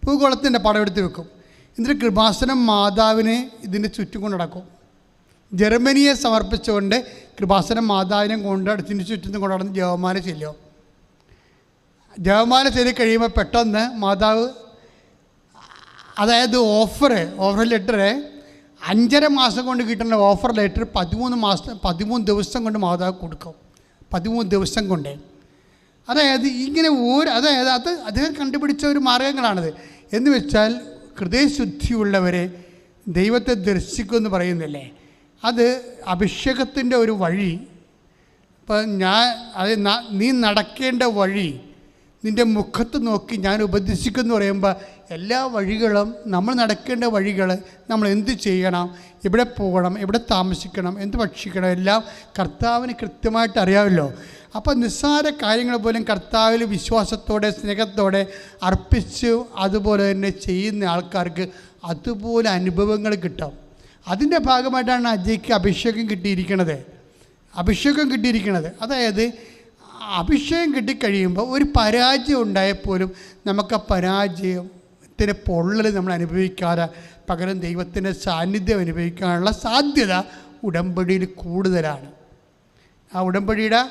ഭൂഗോളത്തിൻ്റെ പടം എടുത്ത് വെക്കും. എന്നിട്ട് കൃപാസനം മാതാവിനെ ഇതിൻ്റെ ചുറ്റും കൊണ്ട് നടക്കും. ജർമ്മനിയെ സമർപ്പിച്ചുകൊണ്ട് കൃപാസനം മാതാവിനെ ഇതിൻ്റെ ചുറ്റും കൊണ്ട് നടന്ന് ജപമാല ചെല്ലും. ജപമാല ചൊല്ലി കഴിയുമ്പോൾ പെട്ടെന്ന് മാതാവ്, അതായത് ഓഫർ ലെറ്റർ 5.5 മാസം കൊണ്ട് കിട്ടുന്ന ഓഫർ ലെറ്റർ 13 ദിവസം കൊണ്ട് മാതാവ് കൊടുക്കും. 13 ദിവസം കൊണ്ട്. അതായത് ഇങ്ങനെ അത് അദ്ദേഹം കണ്ടുപിടിച്ച ഒരു മാർഗങ്ങളാണിത്. എന്ന് വെച്ചാൽ ഹൃദയശുദ്ധിയുള്ളവരെ ദൈവത്തെ ദർശിക്കുമെന്ന് പറയുന്നില്ലേ, അത് അഭിഷേകത്തിൻ്റെ ഒരു വഴി. ഇപ്പം നീ നടക്കേണ്ട വഴി നിൻ്റെ മുഖത്ത് നോക്കി ഞാൻ ഉപദേശിക്കുമെന്ന് പറയുമ്പോൾ എല്ലാ വഴികളും, നമ്മൾ നടക്കേണ്ട വഴികൾ, നമ്മൾ എന്ത് ചെയ്യണം, എവിടെ പോകണം, എവിടെ താമസിക്കണം, എന്ത് ഭക്ഷിക്കണം, എല്ലാം കർത്താവിന് കൃത്യമായിട്ട് അറിയാമല്ലോ. അപ്പോൾ നിസ്സാര കാര്യങ്ങൾ പോലും കർത്താവിൽ വിശ്വാസത്തോടെ സ്നേഹത്തോടെ അർപ്പിച്ച് അതുപോലെ തന്നെ ചെയ്യുന്ന ആൾക്കാർക്ക് അതുപോലെ അനുഭവങ്ങൾ കിട്ടും. അതിൻ്റെ ഭാഗമായിട്ടാണ് അജയ്ക്ക് അഭിഷേകം കിട്ടിയിരിക്കുന്നത്. അതായത് അഭിഷേകം കിട്ടിക്കഴിയുമ്പോൾ ഒരു പരാജയം ഉണ്ടായപ്പോലും നമുക്ക് ആ പരാജയത്തിൻ്റെ പൊള്ളൽ നമ്മൾ അനുഭവിക്കാതെ പകരം ദൈവത്തിൻ്റെ സാന്നിധ്യം അനുഭവിക്കാനുള്ള സാധ്യത ഉടമ്പടിയിൽ കൂടുതലാണ്. ആ ഉടമ്പടിയുടെ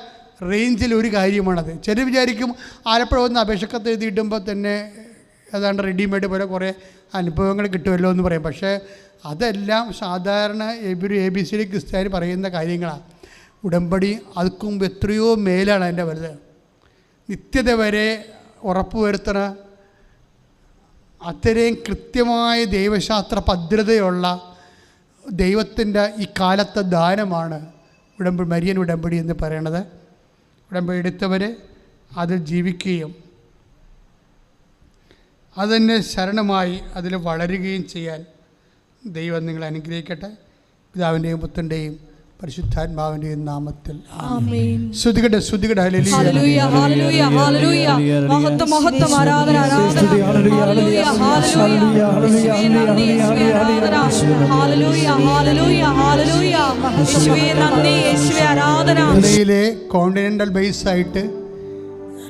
റേഞ്ചിൽ ഒരു കാര്യമാണത്. ചിലർ വിചാരിക്കും ആലപ്പുഴ വന്ന് അപേക്ഷക്കത്ത് എഴുതിയിടുമ്പോൾ തന്നെ ഏതാണ്ട് റെഡിമെയ്ഡ് പോലെ കുറേ അനുഭവങ്ങൾ കിട്ടുമല്ലോ എന്ന് പറയും. പക്ഷേ അതെല്ലാം സാധാരണ ABCD ക്രിസ്ത്യാനി പറയുന്ന കാര്യങ്ങളാണ്. ഉടമ്പടി അതിന് മുമ്പ് എത്രയോ മേലാണ് അതിൻ്റെ വലുത്. നിത്യത വരെ ഉറപ്പുവരുത്തണ അത്രയും കൃത്യമായ ദൈവശാസ്ത്ര ഭദ്രതയുള്ള ദൈവത്തിൻ്റെ ഈ കാലത്തെ ദാനമാണ് മരിയൻ ഉടമ്പടി എന്ന് പറയണത്. ഉടമ്പടി എടുത്തവർ അതിൽ ജീവിക്കുകയും അതിനെ ശരണമായി അതിൽ വളരുകയും ചെയ്യാൻ ദൈവം നിങ്ങളെ അനുഗ്രഹിക്കട്ടെ. പിതാവിൻ്റെയും പുത്രൻ്റെയും പരിശുദ്ധാത്മാവിൻ്റെയും നാമത്തിൽ ആമേൻ. സ്തുതിക്കട്ടെ. ഹല്ലേലൂയ ഹല്ലേലൂയ ഹല്ലേലൂയ. മഹത്വം മഹത്വം ആരാധന ആരാധന. ഹല്ലേലൂയ ഹല്ലേലൂയ. ഹല്ലേലൂയ ഹല്ലേലൂയ ഹല്ലേലൂയ. യേശുവേ നന്ദി, യേശുവേ ആരാധന. ഇന്ത്യയിലെ കോണ്ടിനെൻ്റൽ ബേസ് ആയിട്ട്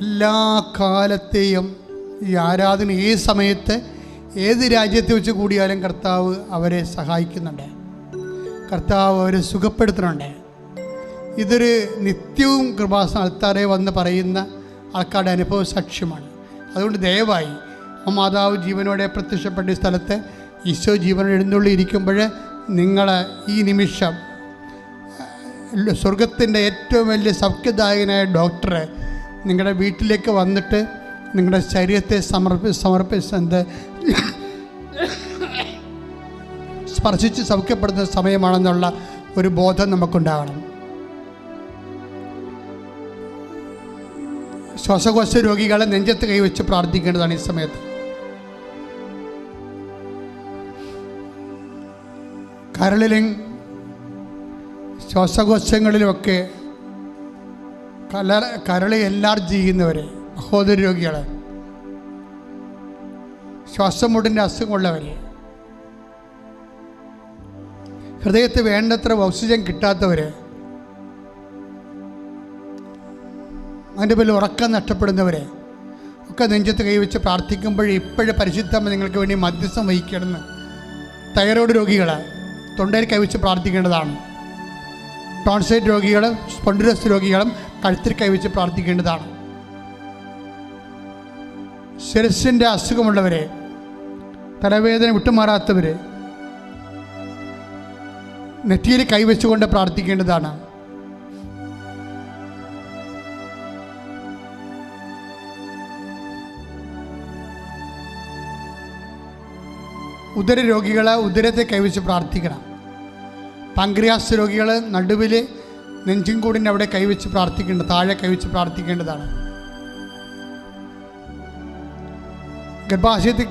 എല്ലാ കാലത്തെയും ഈ ആരാധന ഏത് സമയത്ത് ഏത് രാജ്യത്ത് വെച്ച് കൂടിയാലും കർത്താവ് അവരെ സഹായിക്കുന്നുണ്ട്. കർത്താവ് അവരെ സുഖപ്പെടുത്തുന്നുണ്ട്. ഇതൊരു നിത്യവും കൃപാസന ആൾക്കാരെ വന്ന് പറയുന്ന ആൾക്കാരുടെ അനുഭവ സാക്ഷ്യമാണ്. അതുകൊണ്ട് ദയവായി മാതാവ് ജീവനോടെ പ്രത്യക്ഷപ്പെട്ട സ്ഥലത്ത് ഈശോ ജീവനോടെ എഴുന്നള്ളിയിരിക്കുമ്പോൾ നിങ്ങൾ ഈ നിമിഷം സ്വർഗത്തിൻ്റെ ഏറ്റവും വലിയ സൗഖ്യദായകനായ ഡോക്ടർ നിങ്ങളുടെ വീട്ടിലേക്ക് വന്നിട്ട് നിങ്ങളുടെ ശരീരത്തെ സമർപ്പിച്ചത് സ്പർശിച്ച് സൗഖ്യപ്പെടുന്ന സമയമാണെന്നുള്ള ഒരു ബോധം നമുക്കുണ്ടാകണം. ശ്വാസകോശ രോഗികളെ നെഞ്ചത്ത് കൈവച്ച് പ്രാർത്ഥിക്കേണ്ടതാണ് ഈ സമയത്ത്. കരളിലും ശ്വാസകോശങ്ങളിലുമൊക്കെ കരള് എൻലാർജ് ചെയ്യുന്നവരെ, മഹോദര രോഗികളെ, ശ്വാസം മുട്ടിൻ്റെ അസുഖമുള്ളവരെ, ഹൃദയത്തിൽ വേണ്ടത്ര ഓക്സിജൻ കിട്ടാത്തവർ, അതിൻ്റെ പേരിൽ ഉറക്കം നഷ്ടപ്പെടുന്നവരെ ഒക്കെ നെഞ്ചത്ത് കൈവച്ച് പ്രാർത്ഥിക്കുമ്പോൾ ഇപ്പോഴും പരിശുദ്ധമ്മ നിങ്ങൾക്ക് വേണ്ടി മധ്യസ്ഥം വഹിക്കണമെന്ന്. തൈറോയ്ഡ് രോഗികൾ തൊണ്ടയിൽ കൈവച്ച് പ്രാർത്ഥിക്കേണ്ടതാണ്. ടോൺസൈറ്റ് രോഗികളും സ്പോണ്ടിലോസിസ് രോഗികളും കഴുത്തിൽ കൈവച്ച് പ്രാർത്ഥിക്കേണ്ടതാണ്. ശിരസിൻ്റെ അസുഖമുള്ളവരെ, തലവേദന വിട്ടുമാറാത്തവർ നെറ്റിയിൽ കൈവച്ചുകൊണ്ട് പ്രാർത്ഥിക്കേണ്ടതാണ്. ഉദര രോഗികൾ ഉദരത്തെ കൈവച്ച് പ്രാർത്ഥിക്കണം. പാങ്ക്രിയാസ് രോഗികൾ നടുവിൽ നെഞ്ചും കൂടിൻ്റെ അവിടെ കൈവച്ച് പ്രാർത്ഥിക്കേണ്ടത്, താഴെ കൈവച്ച് പ്രാർത്ഥിക്കേണ്ടതാണ്. ഗർഭാശയത്തിൽ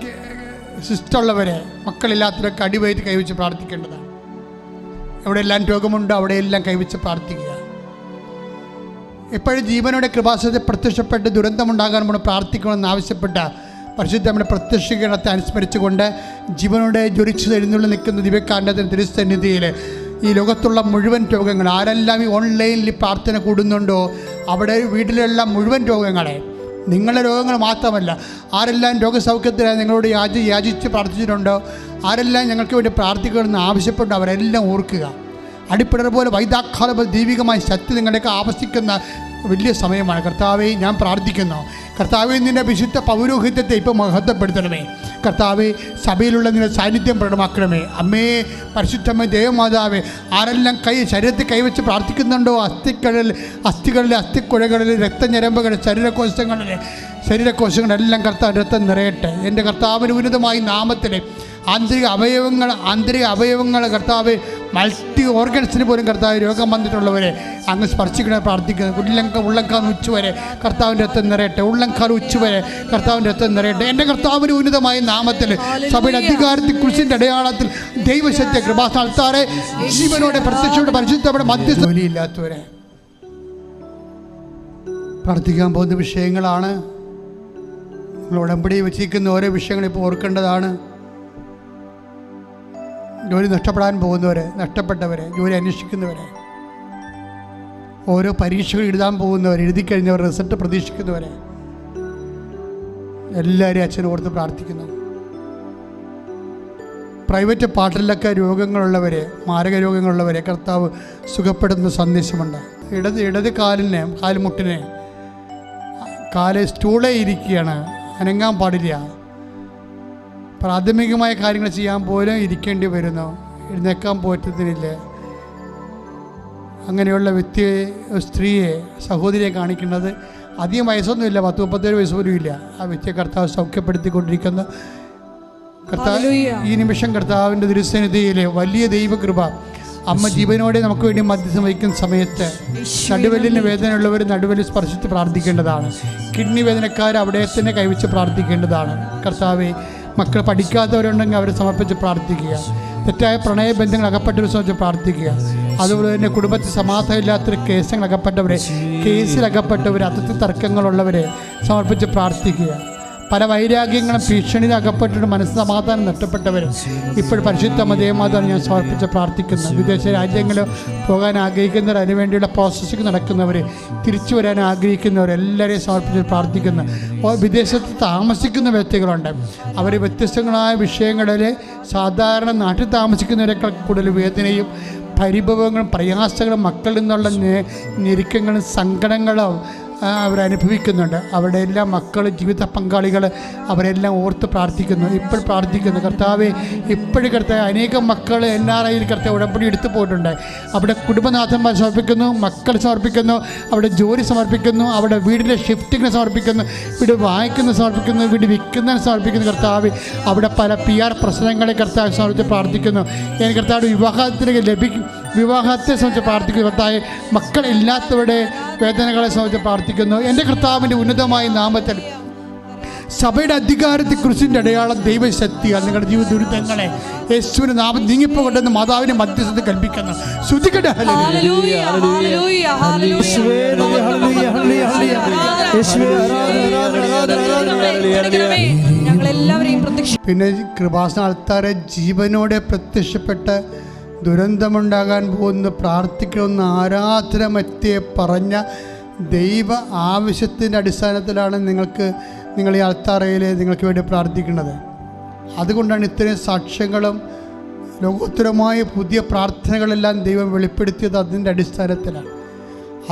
സിസ്റ്റുള്ളവരെ, മക്കളില്ലാത്തവരൊക്കെ അടിവയറ്റ് കൈവച്ച് പ്രാർത്ഥിക്കേണ്ടതാണ്. എവിടെയെല്ലാം രോഗമുണ്ടോ അവിടെയെല്ലാം കൈവച്ച് പ്രാർത്ഥിക്കുക. എപ്പോഴും ജീവനോടെ കൃപാസനത്തിൽ പ്രത്യക്ഷപ്പെട്ട് ദുരന്തമുണ്ടാകാൻ നമ്മൾ പ്രാർത്ഥിക്കണമെന്ന് ആവശ്യപ്പെട്ട പരിശുദ്ധയുടെ പ്രത്യക്ഷീകരണത്തെ അനുസ്മരിച്ചുകൊണ്ട് ജീവനോടെ ജ്വലിച്ചു എഴുന്നള്ളി നിൽക്കുന്ന ദിവ്യകാരുണ്യത്തിൻ്റെ തിരുസന്നിധിയിൽ ഈ ലോകത്തുള്ള മുഴുവൻ രോഗങ്ങൾ, ആരെല്ലാം ഈ ഓൺലൈനിൽ പ്രാർത്ഥന കൂടുന്നുണ്ടോ അവിടെ വീട്ടിലുള്ള മുഴുവൻ രോഗങ്ങളെ, നിങ്ങളുടെ രോഗങ്ങൾ മാത്രമല്ല, ആരെല്ലാം രോഗസൗഖ്യത്തിനായി നിങ്ങളോട് യാചിച്ച് പ്രാർത്ഥിച്ചിട്ടുണ്ടോ, ആരെല്ലാം ഞങ്ങൾക്ക് വേണ്ടി പ്രാർത്ഥിക്കണമെന്ന് ആവശ്യപ്പെട്ടു അവരെല്ലാം ഓർക്കുക. അടിപ്പിടർ പോലെ വൈദാഖാല പോലെ ദൈവികമായ ശക്തി നിങ്ങളുടെയൊക്കെ ആവശ്യിക്കുന്ന വലിയ സമയമാണ്. കർത്താവെ, ഞാൻ പ്രാർത്ഥിക്കുന്നു. കർത്താവെ, നിൻ്റെ വിശുദ്ധ പൗരോഹിത്യത്തെ ഇപ്പോൾ മഹത്വപ്പെടുത്തണമേ. കർത്താവെ, സഭയിലുള്ള നിന്റെ സാന്നിധ്യം പ്രകടമാക്കണമേ. അമ്മേ, പരിശുദ്ധമ്മ, ദേവമാതാവേ, ആരെല്ലാം ശരീരത്തിൽ കൈവച്ച് പ്രാർത്ഥിക്കുന്നുണ്ടോ, അസ്ഥികളിൽ അസ്ഥിക്കുഴകളിൽ രക്തഞരമ്പുകളിൽ ശരീരകോശങ്ങളെല്ലാം കർത്താവ് രക്തം നിറയട്ടെ. എൻ്റെ കർത്താവിന് ഉന്നതമായി നാമത്തിൽ ആന്തരിക അവയവങ്ങൾ കർത്താവ്, മൾട്ടി ഓർഗൻസിന് പോലും കർത്താവ് രോഗം വന്നിട്ടുള്ളവരെ അങ്ങ് സ്പർശിക്കണേ പ്രാർത്ഥിക്കുന്നത്. ഉള്ളംകാൽ ഉച്ചുവരെ കർത്താവിൻ്റെ രക്തം നിറയട്ടെ. ഉള്ളംകാൽ ഉച്ചുവരെ കർത്താവിൻ്റെ രക്തം നിറയട്ടെ. എൻ്റെ കർത്താവിന് ഉന്നതമായ നാമത്തിൽ സഭയുടെ അധികാരത്തിൽ കുരിശിൻ്റെ അടയാളത്തിൽ ദൈവശക്തി കൃപാസ്ഥാനത്താറെ ജീവനോടെ പ്രത്യക്ഷയുടെ പരിശുദ്ധയുടെ മധ്യസ്ഥ ജോലിയില്ലാത്തവരെ പ്രാർത്ഥിക്കാൻ പോകുന്ന വിഷയങ്ങളാണ്. നിങ്ങൾ ഉടമ്പടി വെച്ചിരിക്കുന്ന ഓരോ വിഷയങ്ങളിപ്പോൾ ഓർക്കേണ്ടതാണ്. ജോലി നഷ്ടപ്പെടാൻ പോകുന്നവരെ, നഷ്ടപ്പെട്ടവരെ, ജോലി അന്വേഷിക്കുന്നവരെ, ഓരോ പരീക്ഷകൾ എഴുതാൻ പോകുന്നവർ, എഴുതിക്കഴിഞ്ഞവർ, റിസൾട്ട് പ്രതീക്ഷിക്കുന്നവരെ എല്ലാവരെയും അച്ഛൻ ഓർത്ത് പ്രാർത്ഥിക്കുന്നു. പ്രൈവറ്റ് പാർട്ടിലൊക്കെ രോഗങ്ങളുള്ളവരെ, മാരക രോഗങ്ങളുള്ളവരെ കർത്താവ് സുഖപ്പെടുന്ന സന്ദേശമുണ്ട്. ഇടത് കാൽമുട്ടിനെ സ്റ്റൂളേ ഇരിക്കുകയാണ്, അനങ്ങാൻ പാടില്ല. പ്രാഥമികമായ കാര്യങ്ങൾ ചെയ്യാൻ പോലും ഇരിക്കേണ്ടി വരുന്നു, എഴുന്നേക്കാൻ പറ്റുന്നില്ല. അങ്ങനെയുള്ള വ്യക്തിയെ, സ്ത്രീയെ, സഹോദരിയെ കാണിക്കുന്നത് അധികം വയസ്സൊന്നുമില്ല, 10-37 വയസ്സ് പോലും ഇല്ല. ആ വ്യക്തിയെ കർത്താവ് സൗഖ്യപ്പെടുത്തിക്കൊണ്ടിരിക്കുന്ന കർത്താവ് ഈ നിമിഷം കർത്താവിൻ്റെ തിരുസന്നിധിയിലെ വലിയ ദൈവകൃപ അമ്മ ജീവനോടെ നമുക്ക് വേണ്ടി മധ്യസ്ഥം വഹിക്കുന്ന സമയത്ത് നടുവലിന് വേദനയുള്ളവർ നടുവലിൽ സ്പർശിച്ച് പ്രാർത്ഥിക്കേണ്ടതാണ്. കിഡ്നി വേദനക്കാർ അവിടെ തന്നെ കൈവച്ച് പ്രാർത്ഥിക്കേണ്ടതാണ്. കർത്താവെ, മക്കൾ പഠിക്കാത്തവരുണ്ടെങ്കിൽ അവരെ സമർപ്പിച്ച് പ്രാർത്ഥിക്കുക. തെറ്റായ പ്രണയബന്ധങ്ങൾ അകപ്പെട്ടവരെ സമർപ്പിച്ച് പ്രാർത്ഥിക്കുക. അതുപോലെ തന്നെ കുടുംബത്തിൽ സമാധാനമില്ലാത്തൊരു കേസുകൾ അകപ്പെട്ടവരെ, കേസിലകപ്പെട്ടവരെ, അതിർത്തി തർക്കങ്ങളുള്ളവരെ സമർപ്പിച്ച് പ്രാർത്ഥിക്കുക. പല വൈരാഗ്യങ്ങളും ഭീഷണിയിൽ അകപ്പെട്ടിട്ട് മനസ്സമാധാനം നഷ്ടപ്പെട്ടവർ ഇപ്പോൾ പരിശുദ്ധ ദേവമാതാവിനെ ഞാൻ സമർപ്പിച്ച് പ്രാർത്ഥിക്കുന്നു. വിദേശ രാജ്യങ്ങളിൽ പോകാൻ ആഗ്രഹിക്കുന്നവർ, അതിനുവേണ്ടിയുള്ള പ്രോസസ്സിംഗ് നടക്കുന്നവർ, തിരിച്ചു വരാൻ ആഗ്രഹിക്കുന്നവർ എല്ലാവരെയും സമർപ്പിച്ച് പ്രാർത്ഥിക്കുന്നു. വിദേശത്ത് താമസിക്കുന്ന വ്യക്തികളുണ്ട്, അവർ വ്യത്യസ്തങ്ങളായ വിഷയങ്ങളിൽ സാധാരണ നാട്ടിൽ താമസിക്കുന്നവരെക്കാൾ കൂടുതൽ വേദനയും പരിഭവങ്ങളും പ്രയാസങ്ങളും മക്കളിൽ നിന്നുള്ള ഞെരുക്കങ്ങളും സങ്കടങ്ങളും അവരനുഭവിക്കുന്നുണ്ട്. അവിടെ എല്ലാം മക്കൾ, ജീവിത പങ്കാളികൾ അവരെല്ലാം ഓർത്ത് പ്രാർത്ഥിക്കുന്നു. ഇപ്പോൾ പ്രാർത്ഥിക്കുന്നു. കർത്താവെ, ഇപ്പോഴും കർത്താവ് അനേകം മക്കൾ NRIയിൽ കർത്താവ് ഉടമ്പടി എടുത്തു പോയിട്ടുണ്ട്. അവിടെ കുടുംബനാഥന്മാർ സമർപ്പിക്കുന്നു, മക്കൾ സമർപ്പിക്കുന്നു, അവിടെ ജോലി സമർപ്പിക്കുന്നു, അവിടെ വീടിൻ്റെ ഷിഫ്റ്റിങ്ങിന് സമർപ്പിക്കുന്നു, വീട് വാങ്ങിക്കുന്ന സമർപ്പിക്കുന്നു, വീട് വിൽക്കുന്നതിന് സമർപ്പിക്കുന്നു. കർത്താവ്, അവിടെ പല PR പ്രശ്നങ്ങളെ കർത്താവ് സമർപ്പിച്ച് പ്രാർത്ഥിക്കുന്നു. ഞാൻ കർത്താവ് വിവാഹത്തെ സംബന്ധിച്ച് പ്രാർത്ഥിക്കുന്നു. കർത്താവ്, മക്കളില്ലാത്തവരുടെ വേദനകളെ സംബന്ധിച്ച് പ്രാർത്ഥിക്കുന്നു. എൻ്റെ കർത്താവിൻ്റെ ഉന്നതമായ നാമത്തിൽ സഭയുടെ അധികാരത്തെ കുരിശിൻ്റെ അടയാളം ദൈവശക്തിയാൽ നിങ്ങളുടെ ജീവിത ദുരിതങ്ങളെ യേശുവിൻ്റെ നാമം നീങ്ങിപ്പോകട്ടെന്ന് മാതാവിൻ്റെ മധ്യസ്ഥത കൽപ്പിക്കുന്നു. ശ്രുതിക്കട്ടെ. പിന്നെ കൃപാസന ആൾക്കാരെ ജീവനോടെ പ്രത്യക്ഷപ്പെട്ട് ദുരന്തമുണ്ടാകാൻ പോകുന്ന പ്രാർത്ഥിക്കണമെന്ന് ആരാധനമറ്റേ പറഞ്ഞ ദൈവ ആവശ്യത്തിൻ്റെ അടിസ്ഥാനത്തിലാണ് നിങ്ങൾ ഈ അൾത്താറയിൽ നിങ്ങൾക്ക് വേണ്ടി പ്രാർത്ഥിക്കുന്നത്. അതുകൊണ്ടാണ് ഇത്രയും സാക്ഷ്യങ്ങളും ലോകോത്തരമായ പുതിയ പ്രാർത്ഥനകളെല്ലാം ദൈവം വെളിപ്പെടുത്തിയത് അതിൻ്റെ അടിസ്ഥാനത്തിലാണ്.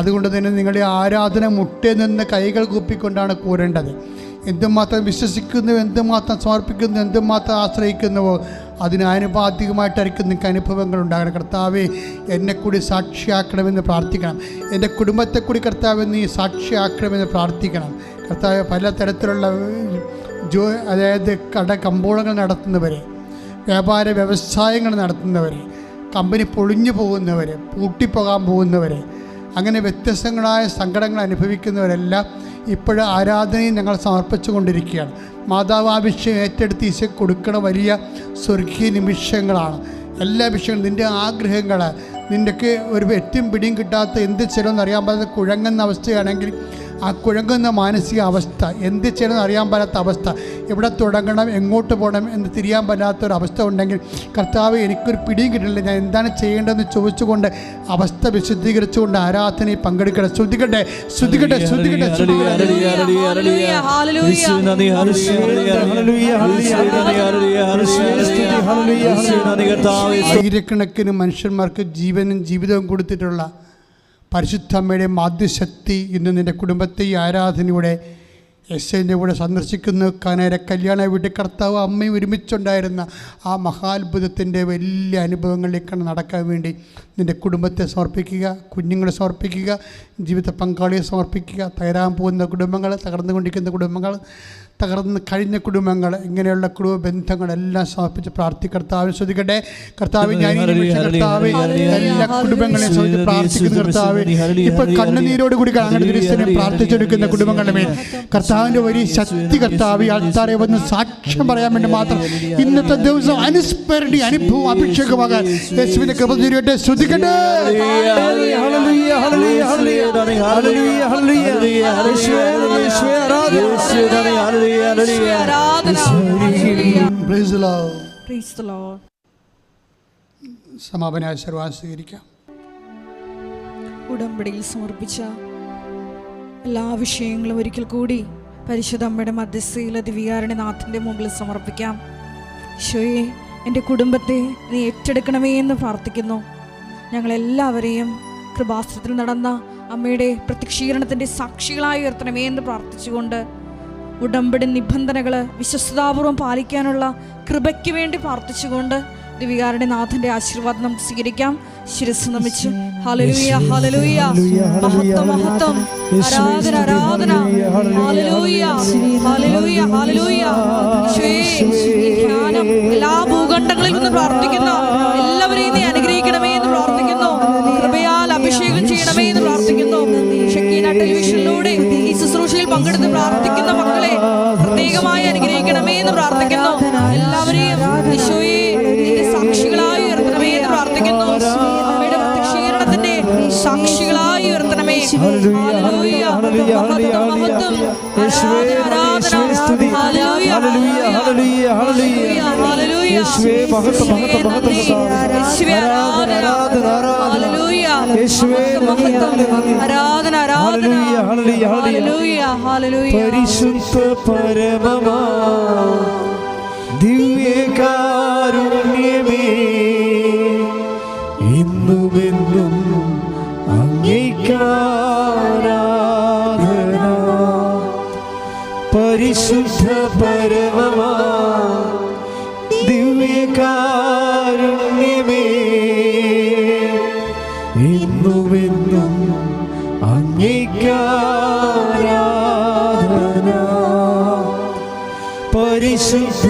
അതുകൊണ്ട് തന്നെ നിങ്ങളുടെ ആരാധന മുട്ടേ നിന്ന് കൈകൾ കൂപ്പിക്കൊണ്ടാണ് കൂരേണ്ടത്. എന്തുമാത്രം വിശ്വസിക്കുന്നു, എന്തുമാത്രം സമർപ്പിക്കുന്നു, എന്തുമാത്രം ആശ്രയിക്കുന്നുവോ അതിന് ആനുപാതികമായിട്ടായിരിക്കും നിങ്ങൾക്ക് അനുഭവങ്ങൾ ഉണ്ടാകണം. കർത്താവേ, എന്നെ കൂടി സാക്ഷിയാക്കണമെന്ന് പ്രാർത്ഥിക്കണം. എൻ്റെ കുടുംബത്തെ കൂടി കർത്താവ് നീ സാക്ഷിയാക്കണമെന്ന് പ്രാർത്ഥിക്കണം. കർത്താവ് പലതരത്തിലുള്ള അതായത് കമ്പോളങ്ങൾ നടത്തുന്നവർ, വ്യാപാര വ്യവസായങ്ങൾ നടത്തുന്നവർ, കമ്പനി പൊളിഞ്ഞു പോകുന്നവർ, പൂട്ടിപ്പോകാൻ പോകുന്നവർ, അങ്ങനെ വ്യത്യസ്തങ്ങളായ സങ്കടങ്ങൾ അനുഭവിക്കുന്നവരെല്ലാം ഇപ്പോഴും ആരാധനയും ഞങ്ങൾ സമർപ്പിച്ചു കൊണ്ടിരിക്കുകയാണ്. മാതാവ് ആ വിഷയം ഏറ്റെടുത്ത് ഈശോ കൊടുക്കണ വലിയ സ്വർഗീയ നിമിഷങ്ങളാണ്. എല്ലാ വിഷയങ്ങളും നിൻ്റെ ആഗ്രഹങ്ങൾ, നിൻ്റെക്ക് ഒരു എറ്റും പിടിയും കിട്ടാത്ത എന്ത് ചെയ്യണമെന്ന് അറിയാൻ പറ്റാത്ത കുഴങ്ങുന്ന അവസ്ഥയാണെങ്കിൽ ആ കുഴങ്ങുന്ന മാനസിക അവസ്ഥ, എന്ത് ചെയ്യണമെന്ന് അറിയാൻ പറ്റാത്ത അവസ്ഥ, എവിടെ തുടങ്ങണം, എങ്ങോട്ട് പോകണം എന്ന് തിരിയാൻ പറ്റാത്തൊരവസ്ഥ ഉണ്ടെങ്കിൽ കർത്താവ് എനിക്കൊരു പിടിയും കിട്ടില്ല, ഞാൻ എന്താണ് ചെയ്യേണ്ടതെന്ന് ചോദിച്ചുകൊണ്ട് അവസ്ഥ വിശദീകരിച്ചുകൊണ്ട് ആരാധനയിൽ പങ്കെടുക്കണം. ശ്രദ്ധിക്കട്ടെ, ശ്രദ്ധിക്കട്ടെ, ശ്രദ്ധിക്കട്ടെ. ആയിരക്കണക്കിന് മനുഷ്യന്മാർക്ക് ജീവനും ജീവിതവും കൊടുത്തിട്ടുള്ള പരിശുദ്ധ അമ്മയുടെ മാധ്യശക്തി ഇന്ന് നിൻ്റെ കുടുംബത്തെ ഈ ആരാധനയുടെ യെശയ്യാൻ്റെ കൂടെ സന്ദർശിക്കുന്ന കാനായിലെ കല്യാണ വീട്ടിൽ കർത്താവ് അമ്മയും ഒരുമിച്ചുണ്ടായിരുന്ന ആ മഹാത്ഭുതത്തിൻ്റെ വലിയ അനുഭവങ്ങളിലേക്കാണ് നടക്കാൻ വേണ്ടി നിൻ്റെ കുടുംബത്തെ സമർപ്പിക്കുക, കുഞ്ഞുങ്ങളെ സമർപ്പിക്കുക, ജീവിത പങ്കാളിയെ സമർപ്പിക്കുക. തകരാൻ പോകുന്ന കുടുംബങ്ങൾ, തകർന്നുകൊണ്ടിരിക്കുന്ന കുടുംബങ്ങൾ, തകർന്ന് കഴിഞ്ഞ കുടുംബങ്ങൾ, ഇങ്ങനെയുള്ള കുടുംബ ബന്ധങ്ങളെല്ലാം സമർപ്പിച്ച് പ്രാർത്ഥിക്കർത്താവിനെ ശ്രദ്ധിക്കട്ടെ. കർത്താവ്, ഞാൻ കർത്താവ് എല്ലാ കുടുംബങ്ങളെയും സമർപ്പിച്ച് പ്രാർത്ഥിക്കുന്നു. കർത്താവ്, ഇപ്പോൾ കണ്ണുനീരോടുകൂടി അങ്ങനെ ദൃശ്യനെ പ്രാർത്ഥിച്ചെടുക്കുന്ന കുടുംബങ്ങളുടെ മേൽ കർത്താവിൻ്റെ വലിയ ശക്തി കർത്താവ് ആൾക്കാരെ വന്ന് സാക്ഷ്യം പറയാൻ വേണ്ടി മാത്രം ഇന്നത്തെ ദിവസം അനുസ്മരണീയ അനുഭവം അഭിഷേകമാകാൻ യേശുവിന്റെ കൃപ തീരട്ടെ. ശ്രദ്ധിക്കട്ടെ. സമാപന ആശീർവാദം സ്വീകരിക്കാം. ഉടമ്പടിയിൽ സമർപ്പിച്ച എല്ലാ വിഷയങ്ങളും ഒരിക്കൽ കൂടി പരിശുദ്ധ അമ്മയുടെ മധ്യസ്ഥയിലെ ദിവ്യകാരുണ്യനാഥൻ്റെ മുമ്പിൽ സമർപ്പിക്കാം. ഈശോയെ, എൻ്റെ കുടുംബത്തെ നീ ഏറ്റെടുക്കണമേ എന്ന് പ്രാർത്ഥിക്കുന്നു. ഞങ്ങളെല്ലാവരെയും കൃപാസനത്തിൽ നടന്ന അമ്മയുടെ പ്രത്യക്ഷീകരണത്തിൻ്റെ സാക്ഷികളായി ഉയർത്തണമേ എന്ന് പ്രാർത്ഥിച്ചുകൊണ്ട് ഉടമ്പടി നിബന്ധനകൾ വിശ്വസ്തതാപൂർവം പാലിക്കാനുള്ള കൃപയ്ക്ക് വേണ്ടി പ്രാർത്ഥിച്ചുകൊണ്ട് ദിവ്യകാരുണ്യനാഥന്റെ ആശീർവാദം നമുക്ക് സ്വീകരിക്കാം. ശിരസ്സ് നമിച്ച് ഹല്ലേലൂയ, ഹല്ലേലൂയ, മഹത്വം, മഹത്വം, ആരാധന, ആരാധന, ഹല്ലേലൂയ, ഹല്ലേലൂയ, ഹല്ലേലൂയ. ജ്ഞാനം എല്ലാ ഭൂഖണ്ഡങ്ങളിൽ നിന്ന് പ്രാർത്ഥിക്കുന്ന എല്ലാവരെയും നീ അനുഗ്രഹിക്കണമേ എന്ന് പ്രാർത്ഥിക്കുന്നു. കൃപയാൽ അഭിഷേകം ചെയ്യണമേ എന്ന് പ്രാർത്ഥിക്കുന്നു. ഷക്കീന ടെലിവിഷനിലൂടെ ഈ ശുശ്രൂഷയിൽ പങ്കെടുത്ത് പ്രാർത്ഥിക്കുന്ന മക്കളെ പ്രത്യേകമായി അനുഗ്രഹിക്കണമേ എന്ന് പ്രാർത്ഥിക്കുന്നു. എല്ലാവരെയും ഈശോയെ സാക്ഷികളായി ഉയർത്തണമേ എന്ന് പ്രാർത്ഥിക്കുന്നു. അമ്മയുടെ പ്രത്യക്ഷീകരണത്തിന്റെ സാക്ഷികളായി ഉയർത്തണമേ. ഹല്ലേലൂയ, മഹത്വം, മഹത്വം, ആരാധന, ഹല്ലേലൂയ, ഹല്ലേലൂയ, ഹല്ലേലൂയ, ഹല്ലേലൂയ, യേശുവേ മഹത്വം, മഹത്വം, മഹത്വം, യേശുവേ ആരാധന, ഹല്ലേലൂയ, യേശുവേ മഹത്വം, ആരാധന, ആരാധന, ഹല്ലേലൂയ, ഹല്ലേലൂയ, ഹല്ലേലൂയ. പരിശുദ്ധ പരമമാ ദിവ്യകാരുണ്യമേ, എന്നുമെന്നും അങ്ങേയ്ക്കാരാധന. പരിശുദ്ധ പരമമാ ദിവ്യകാരുണ്യമേ, എന്നുമെന്നും അങ്ങേയ്ക്കാരാധന. പരിശുദ്ധ